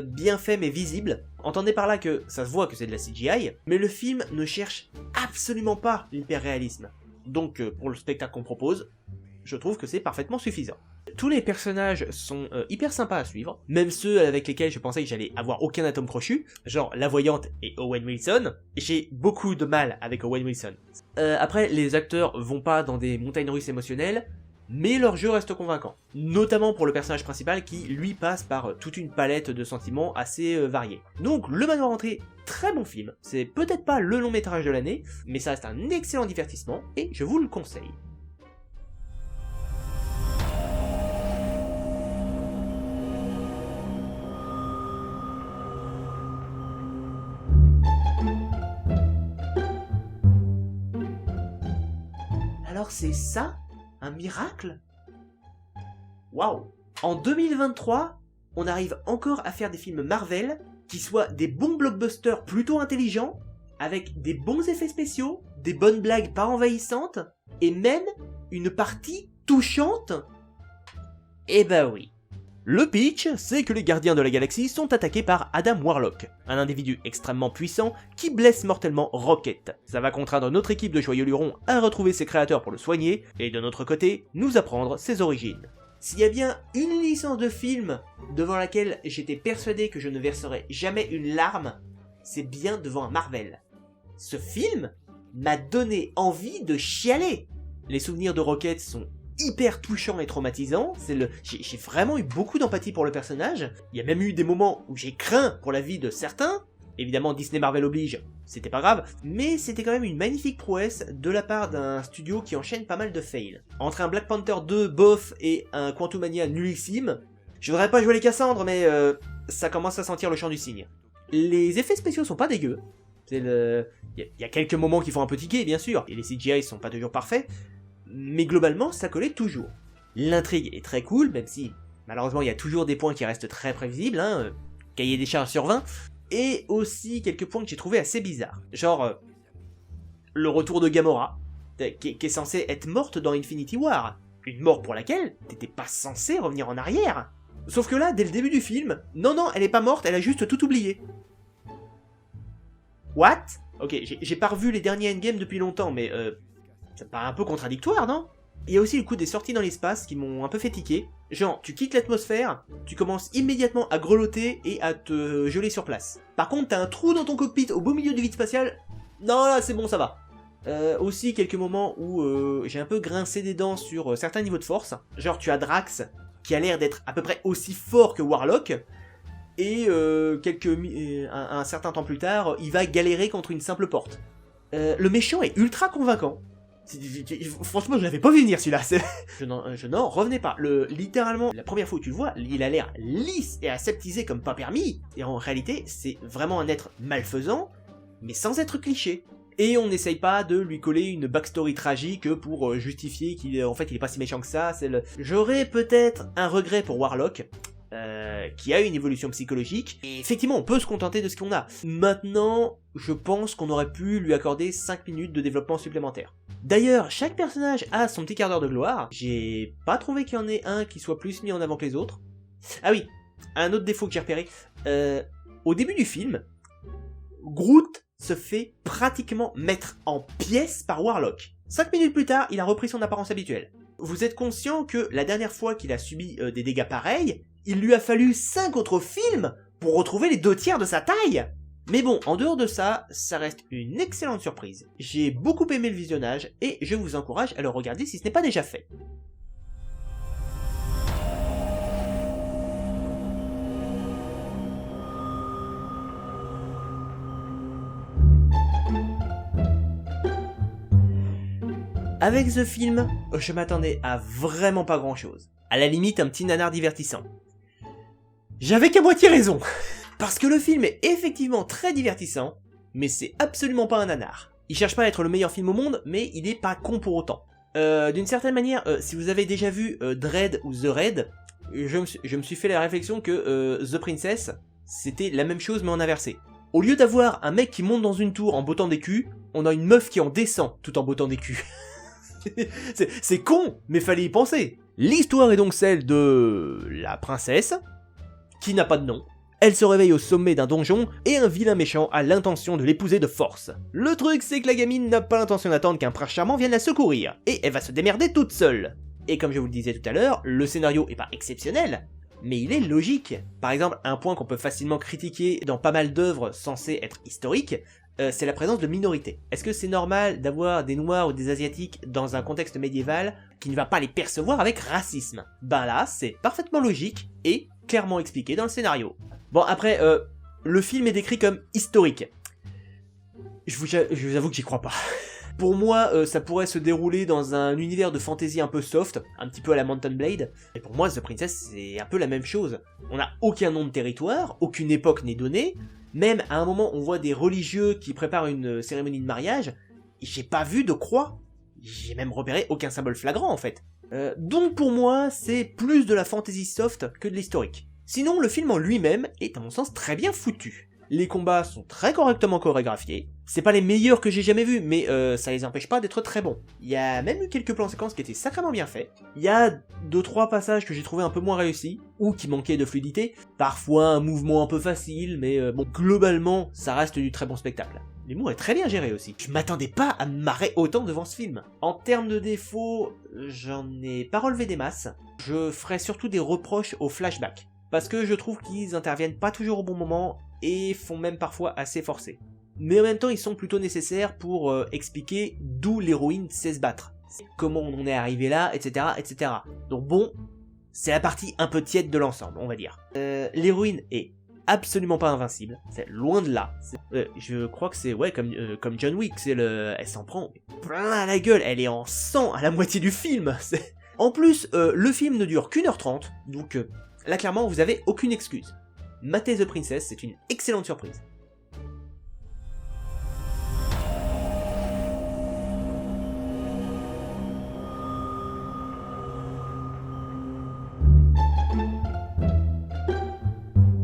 bien faits mais visibles. Entendez par là que ça se voit que c'est de la CGI, mais le film ne cherche absolument pas l'hyper-réalisme. Donc pour le spectacle qu'on propose, je trouve que c'est parfaitement suffisant. Tous les personnages sont hyper sympas à suivre, même ceux avec lesquels je pensais que j'allais avoir aucun atome crochu, genre la voyante et Owen Wilson. J'ai beaucoup de mal avec Owen Wilson. Après, les acteurs vont pas dans des montagnes russes émotionnelles, mais leur jeu reste convaincant. Notamment pour le personnage principal qui, lui, passe par toute une palette de sentiments assez variés. Donc, Le Manoir Hanté, très bon film. C'est peut-être pas le long métrage de l'année, mais ça reste un excellent divertissement, et je vous le conseille. Alors c'est ça, un miracle? Waouh! En 2023, on arrive encore à faire des films Marvel qui soient des bons blockbusters plutôt intelligents, avec des bons effets spéciaux, des bonnes blagues pas envahissantes, et même une partie touchante? Eh bah oui. Le pitch, c'est que les gardiens de la galaxie sont attaqués par Adam Warlock, un individu extrêmement puissant qui blesse mortellement Rocket. Ça va contraindre notre équipe de joyeux lurons à retrouver ses créateurs pour le soigner, et de notre côté, nous apprendre ses origines. S'il y a bien une licence de film devant laquelle j'étais persuadé que je ne verserais jamais une larme, c'est bien devant un Marvel. Ce film m'a donné envie de chialer. Les souvenirs de Rocket sont hyper touchants et traumatisants. J'ai vraiment eu beaucoup d'empathie pour le personnage. Il y a même eu des moments où j'ai craint pour la vie de certains. Évidemment, Disney Marvel oblige, c'était pas grave, mais c'était quand même une magnifique prouesse de la part d'un studio qui enchaîne pas mal de fails. Entre un Black Panther 2 bof et un Quantumania nullissime, je voudrais pas jouer les Cassandres, mais ça commence à sentir le chant du cygne. Les effets spéciaux sont pas dégueux. Il y a quelques moments qui font un peu tiquer, bien sûr, et les CGI sont pas toujours parfaits, mais globalement, ça collait toujours. L'intrigue est très cool, même si, malheureusement, il y a toujours des points qui restent très prévisibles, cahier des charges sur 20, et aussi quelques points que j'ai trouvé assez bizarres. Genre, le retour de Gamora, qui est censée être morte dans Infinity War. Une mort pour laquelle t'étais pas censé revenir en arrière. Sauf que là, dès le début du film, non, elle est pas morte, elle a juste tout oublié. What? Ok, j'ai pas revu les derniers Endgame depuis longtemps, mais ça me paraît un peu contradictoire, non? Il y a aussi le coup des sorties dans l'espace qui m'ont un peu fait tiquer. Genre, tu quittes l'atmosphère, tu commences immédiatement à grelotter et à te geler sur place. Par contre, t'as un trou dans ton cockpit au beau milieu du vide spatial. Non, là, c'est bon, ça va. Aussi, quelques moments où j'ai un peu grincé des dents sur certains niveaux de force. Genre, tu as Drax, qui a l'air d'être à peu près aussi fort que Warlock. Et un certain temps plus tard, il va galérer contre une simple porte. Le méchant est ultra convaincant. Franchement, je l'avais pas vu venir celui-là. Je n'en revenais pas. Littéralement, la première fois où tu le vois, il a l'air lisse et aseptisé comme pas permis. Et en réalité, c'est vraiment un être malfaisant, mais sans être cliché. Et on n'essaye pas de lui coller une backstory tragique pour justifier qu'il est pas si méchant que ça. J'aurais peut-être un regret pour Warlock, qui a une évolution psychologique, et effectivement on peut se contenter de ce qu'on a. Maintenant, je pense qu'on aurait pu lui accorder 5 minutes de développement supplémentaire. D'ailleurs, chaque personnage a son petit quart d'heure de gloire, j'ai pas trouvé qu'il y en ait un qui soit plus mis en avant que les autres. Ah oui, un autre défaut que j'ai repéré, au début du film, Groot se fait pratiquement mettre en pièces par Warlock. 5 minutes plus tard, il a repris son apparence habituelle. Vous êtes conscient que la dernière fois qu'il a subi des dégâts pareils, il lui a fallu 5 autres films pour retrouver les 2/3 de sa taille. Mais bon, en dehors de ça, ça reste une excellente surprise. J'ai beaucoup aimé le visionnage et je vous encourage à le regarder si ce n'est pas déjà fait. Avec ce film, je m'attendais à vraiment pas grand chose. À la limite, un petit nanar divertissant. J'avais qu'à moitié raison. Parce que le film est effectivement très divertissant, mais c'est absolument pas un nanar. Il cherche pas à être le meilleur film au monde, mais il est pas con pour autant. D'une certaine manière, si vous avez déjà vu Dredd ou The Raid, je me suis fait la réflexion que The Princess, c'était la même chose mais en inversé. Au lieu d'avoir un mec qui monte dans une tour en bottant des culs, on a une meuf qui en descend tout en bottant des culs. C'est con, mais fallait y penser. L'histoire est donc celle de la princesse, qui n'a pas de nom. Elle se réveille au sommet d'un donjon, et un vilain méchant a l'intention de l'épouser de force. Le truc, c'est que la gamine n'a pas l'intention d'attendre qu'un prince charmant vienne la secourir, et elle va se démerder toute seule. Et comme je vous le disais tout à l'heure, le scénario est pas exceptionnel, mais il est logique. Par exemple, un point qu'on peut facilement critiquer dans pas mal d'œuvres censées être historiques, c'est la présence de minorités. Est-ce que c'est normal d'avoir des noirs ou des asiatiques dans un contexte médiéval qui ne va pas les percevoir avec racisme? Ben là, c'est parfaitement logique et clairement expliqué dans le scénario. Bon, après, le film est décrit comme historique. Je vous avoue que j'y crois pas. Pour moi, ça pourrait se dérouler dans un univers de fantasy un peu soft, un petit peu à la Mountain Blade. Et pour moi, The Princess, c'est un peu la même chose. On n'a aucun nom de territoire, aucune époque n'est donnée. Même à un moment, on voit des religieux qui préparent une cérémonie de mariage. Et j'ai pas vu de croix. J'ai même repéré aucun symbole flagrant, en fait. Donc pour moi, c'est plus de la fantasy soft que de l'historique. Sinon, le film en lui-même est à mon sens très bien foutu. Les combats sont très correctement chorégraphiés. C'est pas les meilleurs que j'ai jamais vus, mais ça les empêche pas d'être très bons. Il y a même eu quelques plans séquences qui étaient sacrément bien faits. Il y a 2-3 passages que j'ai trouvé un peu moins réussis, ou qui manquaient de fluidité. Parfois un mouvement un peu facile, mais bon, globalement, ça reste du très bon spectacle. L'humour est très bien géré aussi. Je m'attendais pas à me marrer autant devant ce film. En termes de défauts, j'en ai pas relevé des masses. Je ferai surtout des reproches aux flashbacks. Parce que je trouve qu'ils interviennent pas toujours au bon moment et font même parfois assez forcés. Mais en même temps, ils sont plutôt nécessaires pour expliquer d'où l'héroïne sait se battre. Comment on en est arrivé là, etc., etc. Donc bon, c'est la partie un peu tiède de l'ensemble, on va dire. L'héroïne est absolument pas invincible, c'est loin de là. Je crois que c'est comme John Wick, elle s'en prend plein la gueule, elle est en sang à la moitié du film. En plus, le film ne dure qu'1h30, donc là clairement vous avez aucune excuse. Mater the Princess, c'est une excellente surprise.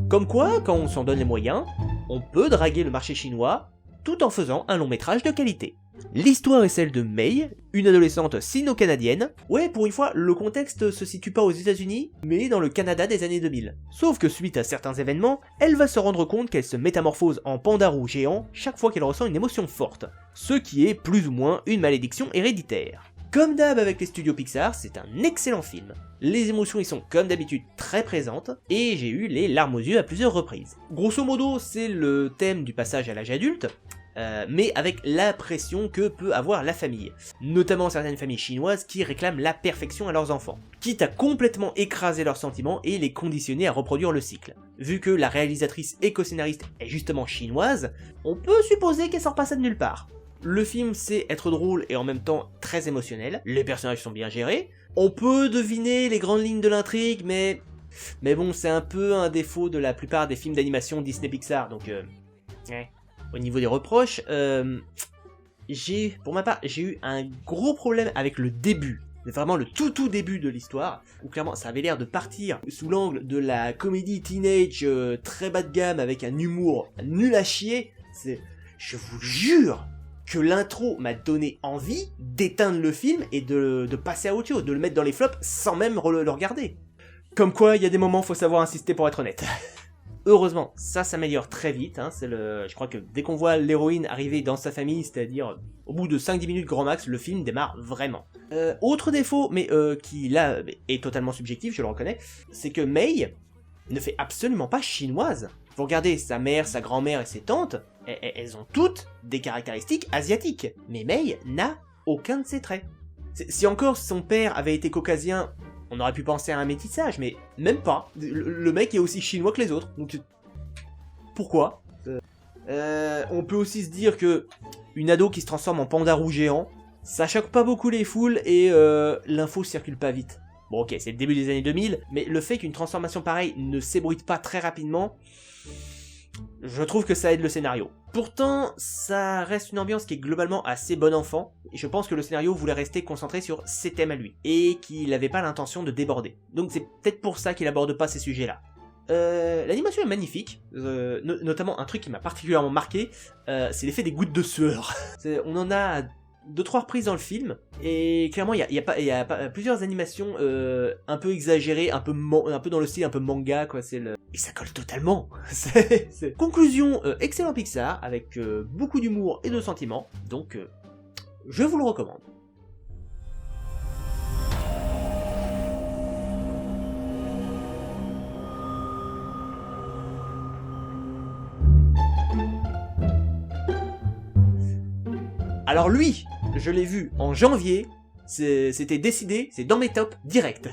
Comme quoi, quand on s'en donne les moyens, on peut draguer le marché chinois tout en faisant un long métrage de qualité. L'histoire est celle de Mei, une adolescente sino-canadienne. Ouais, pour une fois, le contexte se situe pas aux États-Unis, mais dans le Canada des années 2000. Sauf que suite à certains événements, elle va se rendre compte qu'elle se métamorphose en panda roux géant chaque fois qu'elle ressent une émotion forte, ce qui est plus ou moins une malédiction héréditaire. Comme d'hab avec les studios Pixar, c'est un excellent film. Les émotions y sont comme d'habitude très présentes, et j'ai eu les larmes aux yeux à plusieurs reprises. Grosso modo, c'est le thème du passage à l'âge adulte, mais avec la pression que peut avoir la famille. Notamment certaines familles chinoises qui réclament la perfection à leurs enfants, quitte à complètement écraser leurs sentiments et les conditionner à reproduire le cycle. Vu que la réalisatrice et co-scénariste est justement chinoise, on peut supposer qu'elle sort pas ça de nulle part. Le film sait être drôle et en même temps très émotionnel, les personnages sont bien gérés, on peut deviner les grandes lignes de l'intrigue, mais bon, c'est un peu un défaut de la plupart des films d'animation Disney Pixar, donc Au niveau des reproches, pour ma part, j'ai eu un gros problème avec le début. Vraiment le tout début de l'histoire, où clairement ça avait l'air de partir sous l'angle de la comédie teenage très bas de gamme avec un humour nul à chier. Je vous jure que l'intro m'a donné envie d'éteindre le film et de passer à autre chose, de le mettre dans les flops sans même le regarder. Comme quoi, il y a des moments, faut savoir insister pour être honnête. Heureusement, ça s'améliore très vite, hein, je crois que dès qu'on voit l'héroïne arriver dans sa famille, c'est-à-dire au bout de 5-10 minutes grand max, le film démarre vraiment. Autre défaut, mais qui là est totalement subjectif, je le reconnais, c'est que Mei ne fait absolument pas chinoise. Vous regardez sa mère, sa grand-mère et ses tantes, elles ont toutes des caractéristiques asiatiques, mais Mei n'a aucun de ces traits. Si encore son père avait été caucasien, on aurait pu penser à un métissage, mais même pas. Le mec est aussi chinois que les autres, donc pourquoi On peut aussi se dire que une ado qui se transforme en panda roux géant, ça choque pas beaucoup les foules et l'info circule pas vite. Bon ok, c'est le début des années 2000, mais le fait qu'une transformation pareille ne s'ébruite pas très rapidement, je trouve que ça aide le scénario. Pourtant, ça reste une ambiance qui est globalement assez bon enfant, et je pense que le scénario voulait rester concentré sur ses thèmes à lui, et qu'il n'avait pas l'intention de déborder. Donc c'est peut-être pour ça qu'il aborde pas ces sujets-là. L'animation est magnifique, notamment un truc qui m'a particulièrement marqué, c'est l'effet des gouttes de sueur. On en a 2-3 reprises dans le film, et clairement il y a plusieurs animations un peu exagérées, un peu dans le style un peu manga, quoi, et ça colle totalement. Conclusion, excellent Pixar, avec beaucoup d'humour et de sentiments, donc je vous le recommande. Alors lui, je l'ai vu en janvier, c'était décidé, c'est dans mes tops direct.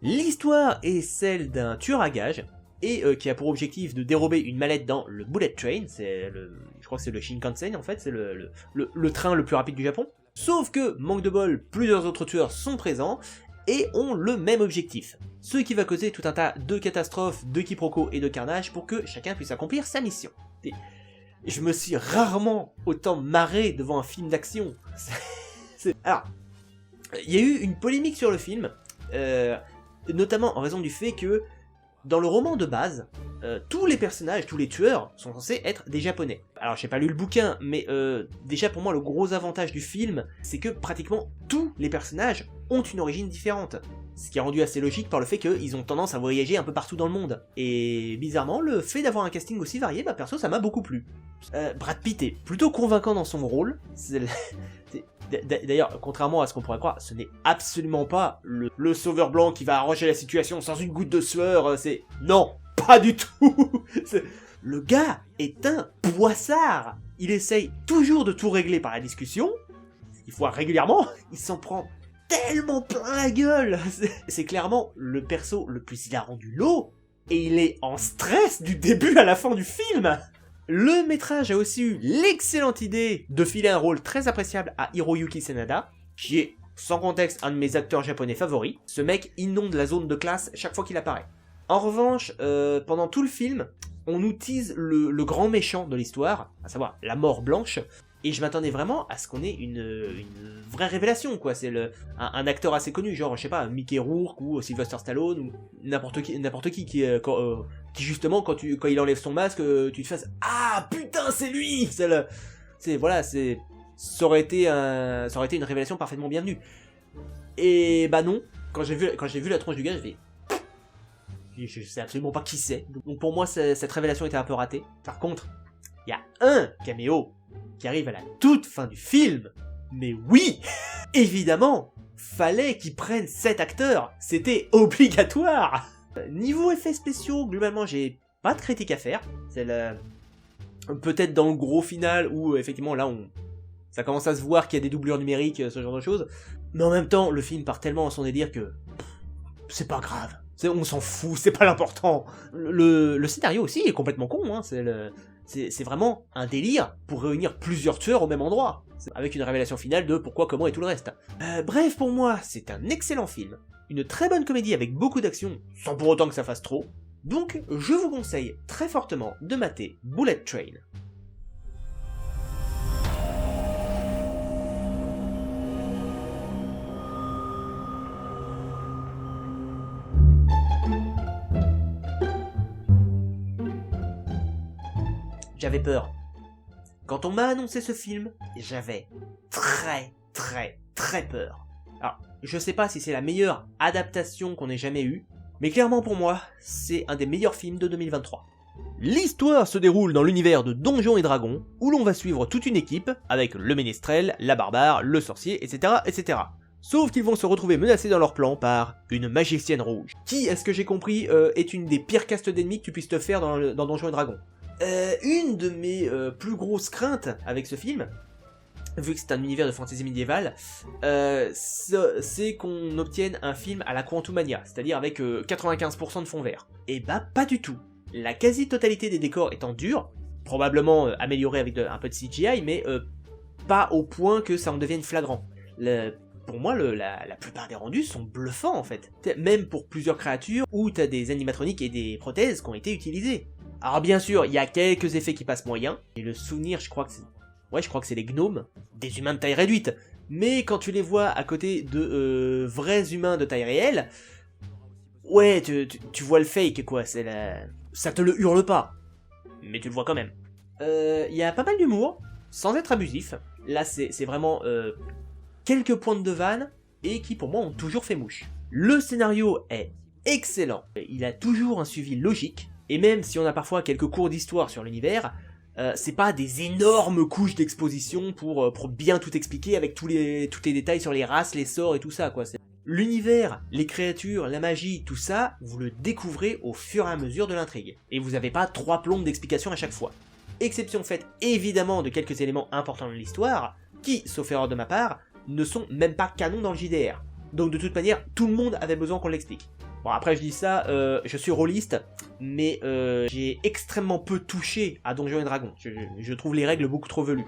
L'histoire est celle d'un tueur à gages, et qui a pour objectif de dérober une mallette dans le Bullet Train, je crois que c'est le Shinkansen en fait, c'est le train le plus rapide du Japon. Sauf que, manque de bol, plusieurs autres tueurs sont présents, et ont le même objectif. Ce qui va causer tout un tas de catastrophes, de quiproquos et de carnage pour que chacun puisse accomplir sa mission. Et je me suis rarement autant marré devant un film d'action. Alors, il y a eu une polémique sur le film, notamment en raison du fait que Dans le roman de base, tous les personnages, tous les tueurs sont censés être des japonais. Alors j'ai pas lu le bouquin, mais déjà pour moi le gros avantage du film, c'est que pratiquement tous les personnages ont une origine différente. Ce qui est rendu assez logique par le fait qu'ils ont tendance à voyager un peu partout dans le monde. Et bizarrement, le fait d'avoir un casting aussi varié, bah perso ça m'a beaucoup plu. Brad Pitt est plutôt convaincant dans son rôle. D'ailleurs, contrairement à ce qu'on pourrait croire, ce n'est absolument pas le sauveur blanc qui va arranger la situation sans une goutte de sueur, c'est... Non, pas du tout. Le gars est un poissard. Il essaye toujours de tout régler par la discussion, il faut régulièrement, il s'en prend tellement plein la gueule. C'est clairement le perso le plus hilarant du lot, et il est en stress du début à la fin du film. Le métrage a aussi eu l'excellente idée de filer un rôle très appréciable à Hiroyuki Sanada, qui est, sans contexte, un de mes acteurs japonais favoris. Ce mec inonde la zone de classe chaque fois qu'il apparaît. En revanche, pendant tout le film, on nous tease le grand méchant de l'histoire, à savoir la mort blanche, et je m'attendais vraiment à ce qu'on ait une vraie révélation, quoi. C'est un acteur assez connu, genre, je sais pas, Mickey Rourke ou Sylvester Stallone, ou n'importe qui justement, quand il enlève son masque, tu te fasses « Ah, putain, c'est lui !» ça aurait été une révélation parfaitement bienvenue. Et bah non, quand j'ai vu la tronche du gars, j'ai fait... Je sais absolument pas qui c'est. Donc pour moi, cette révélation était un peu ratée. Par contre, il y a un caméo qui arrive à la toute fin du film. Mais oui, évidemment, fallait qu'ils prennent cet acteur. C'était obligatoire. Niveau effets spéciaux, globalement, j'ai pas de critique à faire. C'est peut-être dans le gros final où, effectivement, là, ça commence à se voir qu'il y a des doublures numériques, ce genre de choses. Mais en même temps, le film part tellement à son délire que... c'est pas grave. On s'en fout, c'est pas l'important. Le scénario aussi est complètement con, hein. C'est vraiment un délire pour réunir plusieurs tueurs au même endroit. Avec une révélation finale de pourquoi, comment et tout le reste. Bref, pour moi, c'est un excellent film. Une très bonne comédie avec beaucoup d'action, sans pour autant que ça fasse trop. Donc, je vous conseille très fortement de mater Bullet Train. J'avais peur. Quand on m'a annoncé ce film, j'avais très peur. Alors, je sais pas si c'est la meilleure adaptation qu'on ait jamais eue, mais clairement pour moi, c'est un des meilleurs films de 2023. L'histoire se déroule dans l'univers de Donjons et Dragons, où l'on va suivre toute une équipe, avec le ménestrel, la barbare, le sorcier, etc., etc. Sauf qu'ils vont se retrouver menacés dans leur plan par une magicienne rouge, qui, à ce que j'ai compris, est une des pires castes d'ennemis que tu puisses te faire dans Donjons et Dragons. Une de mes plus grosses craintes avec ce film, vu que c'est un univers de fantasy médiévale, c'est qu'on obtienne un film à la Quantumania, c'est-à-dire avec 95% de fond vert. Et bah pas du tout. La quasi-totalité des décors étant durs, probablement améliorés avec un peu de CGI, mais pas au point que ça en devienne flagrant. Pour moi, la plupart des rendus sont bluffants en fait. Même pour plusieurs créatures où t'as des animatroniques et des prothèses qui ont été utilisées. Alors bien sûr, il y a quelques effets qui passent moyens, et le souvenir, je crois que c'est les gnomes, des humains de taille réduite, mais quand tu les vois à côté de vrais humains de taille réelle, ouais, tu vois le fake quoi, ça te le hurle pas, mais tu le vois quand même. Il y a pas mal d'humour, sans être abusif, là c'est vraiment quelques pointes de vanne, et qui pour moi ont toujours fait mouche. Le scénario est excellent, il a toujours un suivi logique, et même si on a parfois quelques cours d'histoire sur l'univers, c'est pas des énormes couches d'exposition pour bien tout expliquer avec tous les détails sur les races, les sorts et tout ça, quoi. L'univers, les créatures, la magie, tout ça, vous le découvrez au fur et à mesure de l'intrigue. Et vous avez pas 3 plombes d'explication à chaque fois. Exception faite évidemment de quelques éléments importants de l'histoire, qui, sauf erreur de ma part, ne sont même pas canons dans le JDR. Donc de toute manière, tout le monde avait besoin qu'on l'explique. Bon après je dis ça, je suis rôliste, mais j'ai extrêmement peu touché à Donjons et Dragons. Je trouve les règles beaucoup trop velues.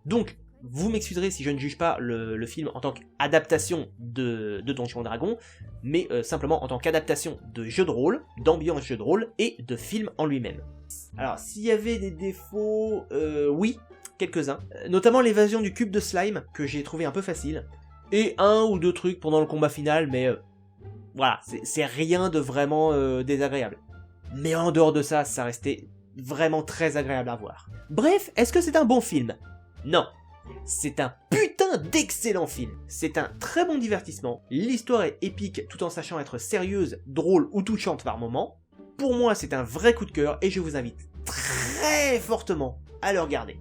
Donc, vous m'excuserez si je ne juge pas le film en tant qu'adaptation de Donjons et Dragons, mais simplement en tant qu'adaptation de jeu de rôle, d'ambiance jeu de rôle, et de film en lui-même. Alors, s'il y avait des défauts, oui, quelques-uns. Notamment l'évasion du cube de slime, que j'ai trouvé un peu facile, et 1 ou 2 trucs pendant le combat final, mais... voilà, c'est rien de vraiment désagréable. mais en dehors de ça, ça restait vraiment très agréable à voir. Bref, est-ce que c'est un bon film? Non. C'est un putain d'excellent film. C'est un très bon divertissement. L'histoire est épique tout en sachant être sérieuse, drôle ou touchante par moments. Pour moi, c'est un vrai coup de cœur et je vous invite très fortement à le regarder.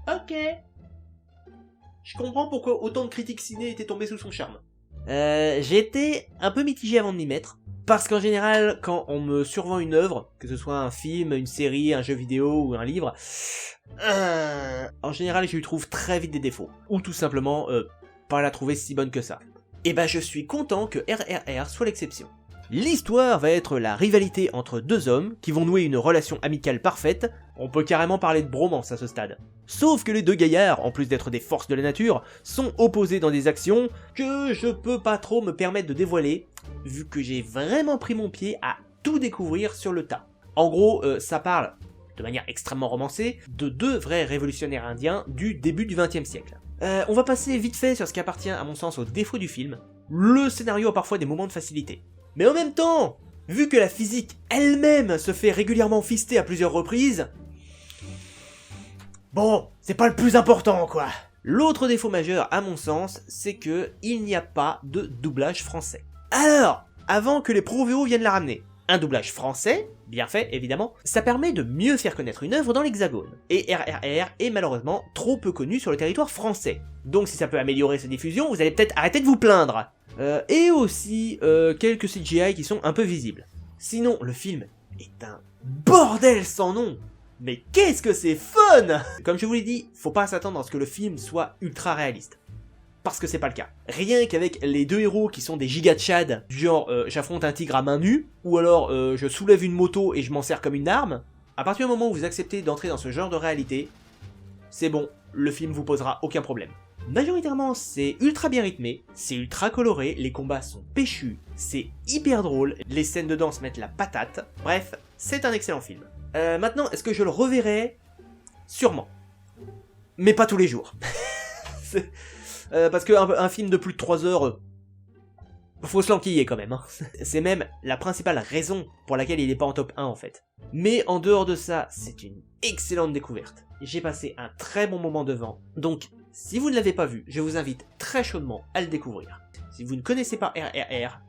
Ok. Je comprends pourquoi autant de critiques ciné étaient tombées sous son charme. J'étais un peu mitigé avant de m'y mettre. Parce qu'en général, quand on me survend une œuvre, que ce soit un film, une série, un jeu vidéo ou un livre, en général je lui trouve très vite des défauts. Ou tout simplement, pas la trouver si bonne que ça. Et bah je suis content que RRR soit l'exception. L'histoire va être la rivalité entre deux hommes qui vont nouer une relation amicale parfaite, on peut carrément parler de bromance à ce stade. Sauf que les deux gaillards, en plus d'être des forces de la nature, sont opposés dans des actions que je peux pas trop me permettre de dévoiler, vu que j'ai vraiment pris mon pied à tout découvrir sur le tas. En gros, ça parle, de manière extrêmement romancée, de deux vrais révolutionnaires indiens du début du XXe siècle. On va passer vite fait sur ce qui appartient à mon sens aux défauts du film. Le scénario a parfois des moments de facilité. Mais en même temps, vu que la physique elle-même se fait régulièrement fister à plusieurs reprises, bon, c'est pas le plus important quoi. L'autre défaut majeur à mon sens, c'est que il n'y a pas de doublage français. Alors, avant que les pro-VO viennent la ramener, un doublage français, bien fait évidemment, ça permet de mieux faire connaître une œuvre dans l'hexagone. Et RRR est malheureusement trop peu connu sur le territoire français. Donc si ça peut améliorer sa diffusion, vous allez peut-être arrêter de vous plaindre. Et aussi quelques CGI qui sont un peu visibles. Sinon, le film est un bordel sans nom. Mais qu'est-ce que c'est fun! Comme je vous l'ai dit, faut pas s'attendre à ce que le film soit ultra réaliste. Parce que c'est pas le cas. Rien qu'avec les deux héros qui sont des giga tchad, du genre j'affronte un tigre à main nue, ou alors je soulève une moto et je m'en sers comme une arme, à partir du moment où vous acceptez d'entrer dans ce genre de réalité, c'est bon, le film vous posera aucun problème. Majoritairement, c'est ultra bien rythmé, c'est ultra coloré, les combats sont péchus, c'est hyper drôle, les scènes de danse mettent la patate, bref, c'est un excellent film. Maintenant, est-ce que je le reverrai? Sûrement. Mais pas tous les jours. Parce qu'un film de plus de 3 heures, faut se l'enquiller quand même. Hein. C'est même la principale raison pour laquelle il est pas en top 1 en fait. Mais en dehors de ça, c'est une excellente découverte. J'ai passé un très bon moment devant, donc si vous ne l'avez pas vu, je vous invite très chaudement à le découvrir. Si vous ne connaissez pas RRR,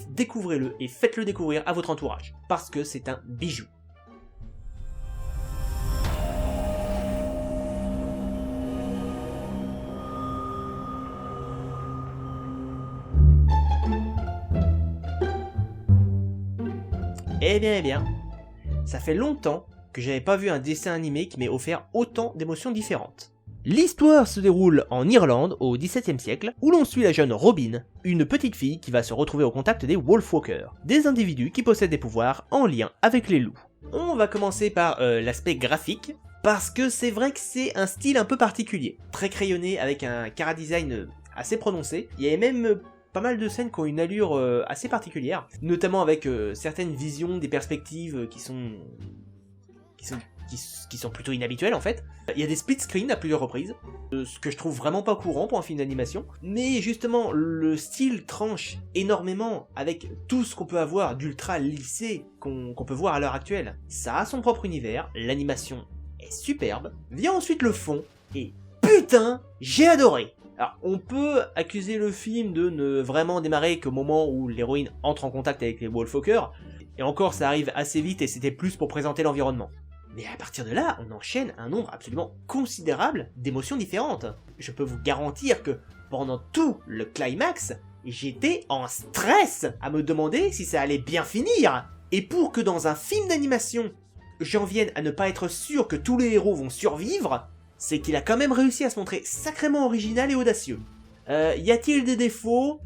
découvrez-le et faites-le découvrir à votre entourage, parce que c'est un bijou. Eh bien, ça fait longtemps que j'avais pas vu un dessin animé qui m'ait offert autant d'émotions différentes. L'histoire se déroule en Irlande au XVIIe siècle, où l'on suit la jeune Robin, une petite fille qui va se retrouver au contact des Wolfwalkers, des individus qui possèdent des pouvoirs en lien avec les loups. On va commencer par l'aspect graphique, parce que c'est vrai que c'est un style un peu particulier, très crayonné avec un chara-design assez prononcé. Il y avait même pas mal de scènes qui ont une allure assez particulière, notamment avec certaines visions des perspectives qui sont plutôt inhabituelles en fait. Il y a des split screens à plusieurs reprises, ce que je trouve vraiment pas courant pour un film d'animation, mais justement le style tranche énormément avec tout ce qu'on peut avoir d'ultra lissé qu'on peut voir à l'heure actuelle. Ça a son propre univers, l'animation est superbe, vient ensuite le fond, et putain, j'ai adoré. Alors, on peut accuser le film de ne vraiment démarrer qu'au moment où l'héroïne entre en contact avec les Wolfwalkers, et encore ça arrive assez vite et c'était plus pour présenter l'environnement. Mais à partir de là, on enchaîne un nombre absolument considérable d'émotions différentes. Je peux vous garantir que pendant tout le climax, j'étais en stress à me demander si ça allait bien finir. Et pour que dans un film d'animation, j'en vienne à ne pas être sûr que tous les héros vont survivre, c'est qu'il a quand même réussi à se montrer sacrément original et audacieux. Y a-t-il des défauts?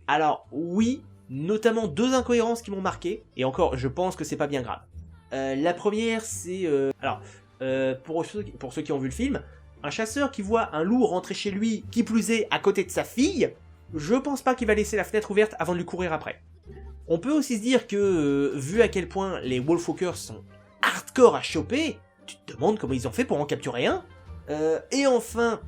Alors oui, notamment 2 incohérences qui m'ont marqué, et encore, je pense que c'est pas bien grave. La première, c'est... pour ceux qui ont vu le film, un chasseur qui voit un loup rentrer chez lui, qui plus est à côté de sa fille, je pense pas qu'il va laisser la fenêtre ouverte avant de lui courir après. On peut aussi se dire que, vu à quel point les Wolfwalkers sont hardcore à choper, tu te demandes comment ils ont fait pour en capturer un. Et enfin,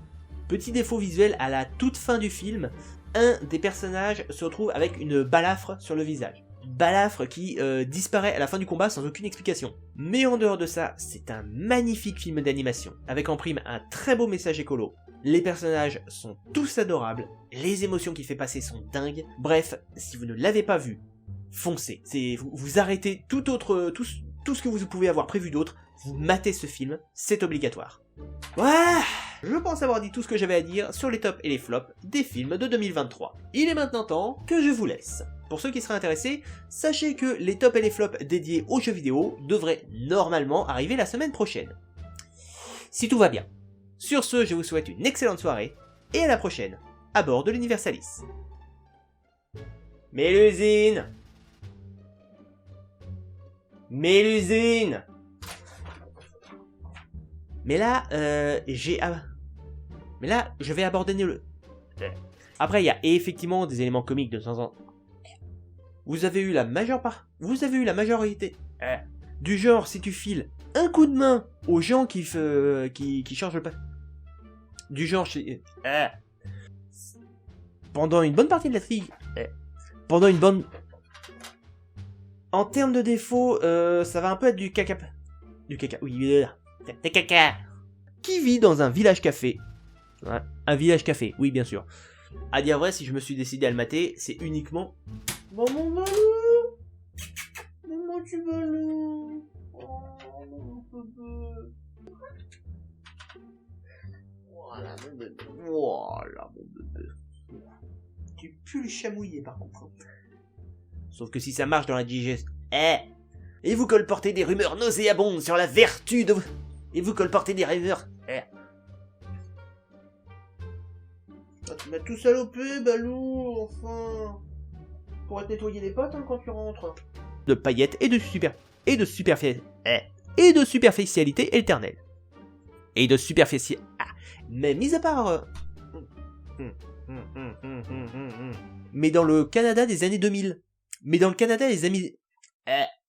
petit défaut visuel à la toute fin du film, un des personnages se retrouve avec une balafre sur le visage. Balafre qui disparaît à la fin du combat sans aucune explication. Mais en dehors de ça, c'est un magnifique film d'animation, avec en prime un très beau message écolo. Les personnages sont tous adorables, les émotions qu'il fait passer sont dingues. Bref, si vous ne l'avez pas vu, foncez. Vous arrêtez tout ce que vous pouvez avoir prévu d'autre, vous matez ce film, c'est obligatoire. Ouais, je pense avoir dit tout ce que j'avais à dire sur les tops et les flops des films de 2023. Il est maintenant temps que je vous laisse. Pour ceux qui seraient intéressés, sachez que les tops et les flops dédiés aux jeux vidéo devraient normalement arriver la semaine prochaine. Si tout va bien. Sur ce, je vous souhaite une excellente soirée, et à la prochaine, à bord de l'Universalis. Mélusine! Mélusine! Mais là, Mais là, je vais abandonner le... Après, il y a effectivement des éléments comiques de temps en temps. Vous avez eu la majorité du genre, si tu files un coup de main aux gens qui changent le pas. Du genre, pendant une bonne partie de la trigue, pendant une bonne... En termes de défauts, ça va un peu être du caca... Du caca, oui, des caca. Qui vit dans un village café. Ouais, un village café, oui, bien sûr. À dire vrai, si je me suis décidé à le mater, c'est uniquement... Bon, mon Balou! Maman, tu Balou! Oh, mon bébé! Voilà, mon bébé. Voilà, mon bébé. Tu pues le chamouiller, par contre. Sauf que si ça marche dans la digestion... Et vous colportez des rumeurs nauséabondes sur la vertu de... Et vous colportez des rumeurs... Tu m'as tout salopé, Balou, enfin... Pour te nettoyer les potes quand tu rentres. De paillettes et de superficialité éternelle. Et de superficialité... Mais mis à part... Mais dans le Canada des années 2000. Mais dans le Canada des années...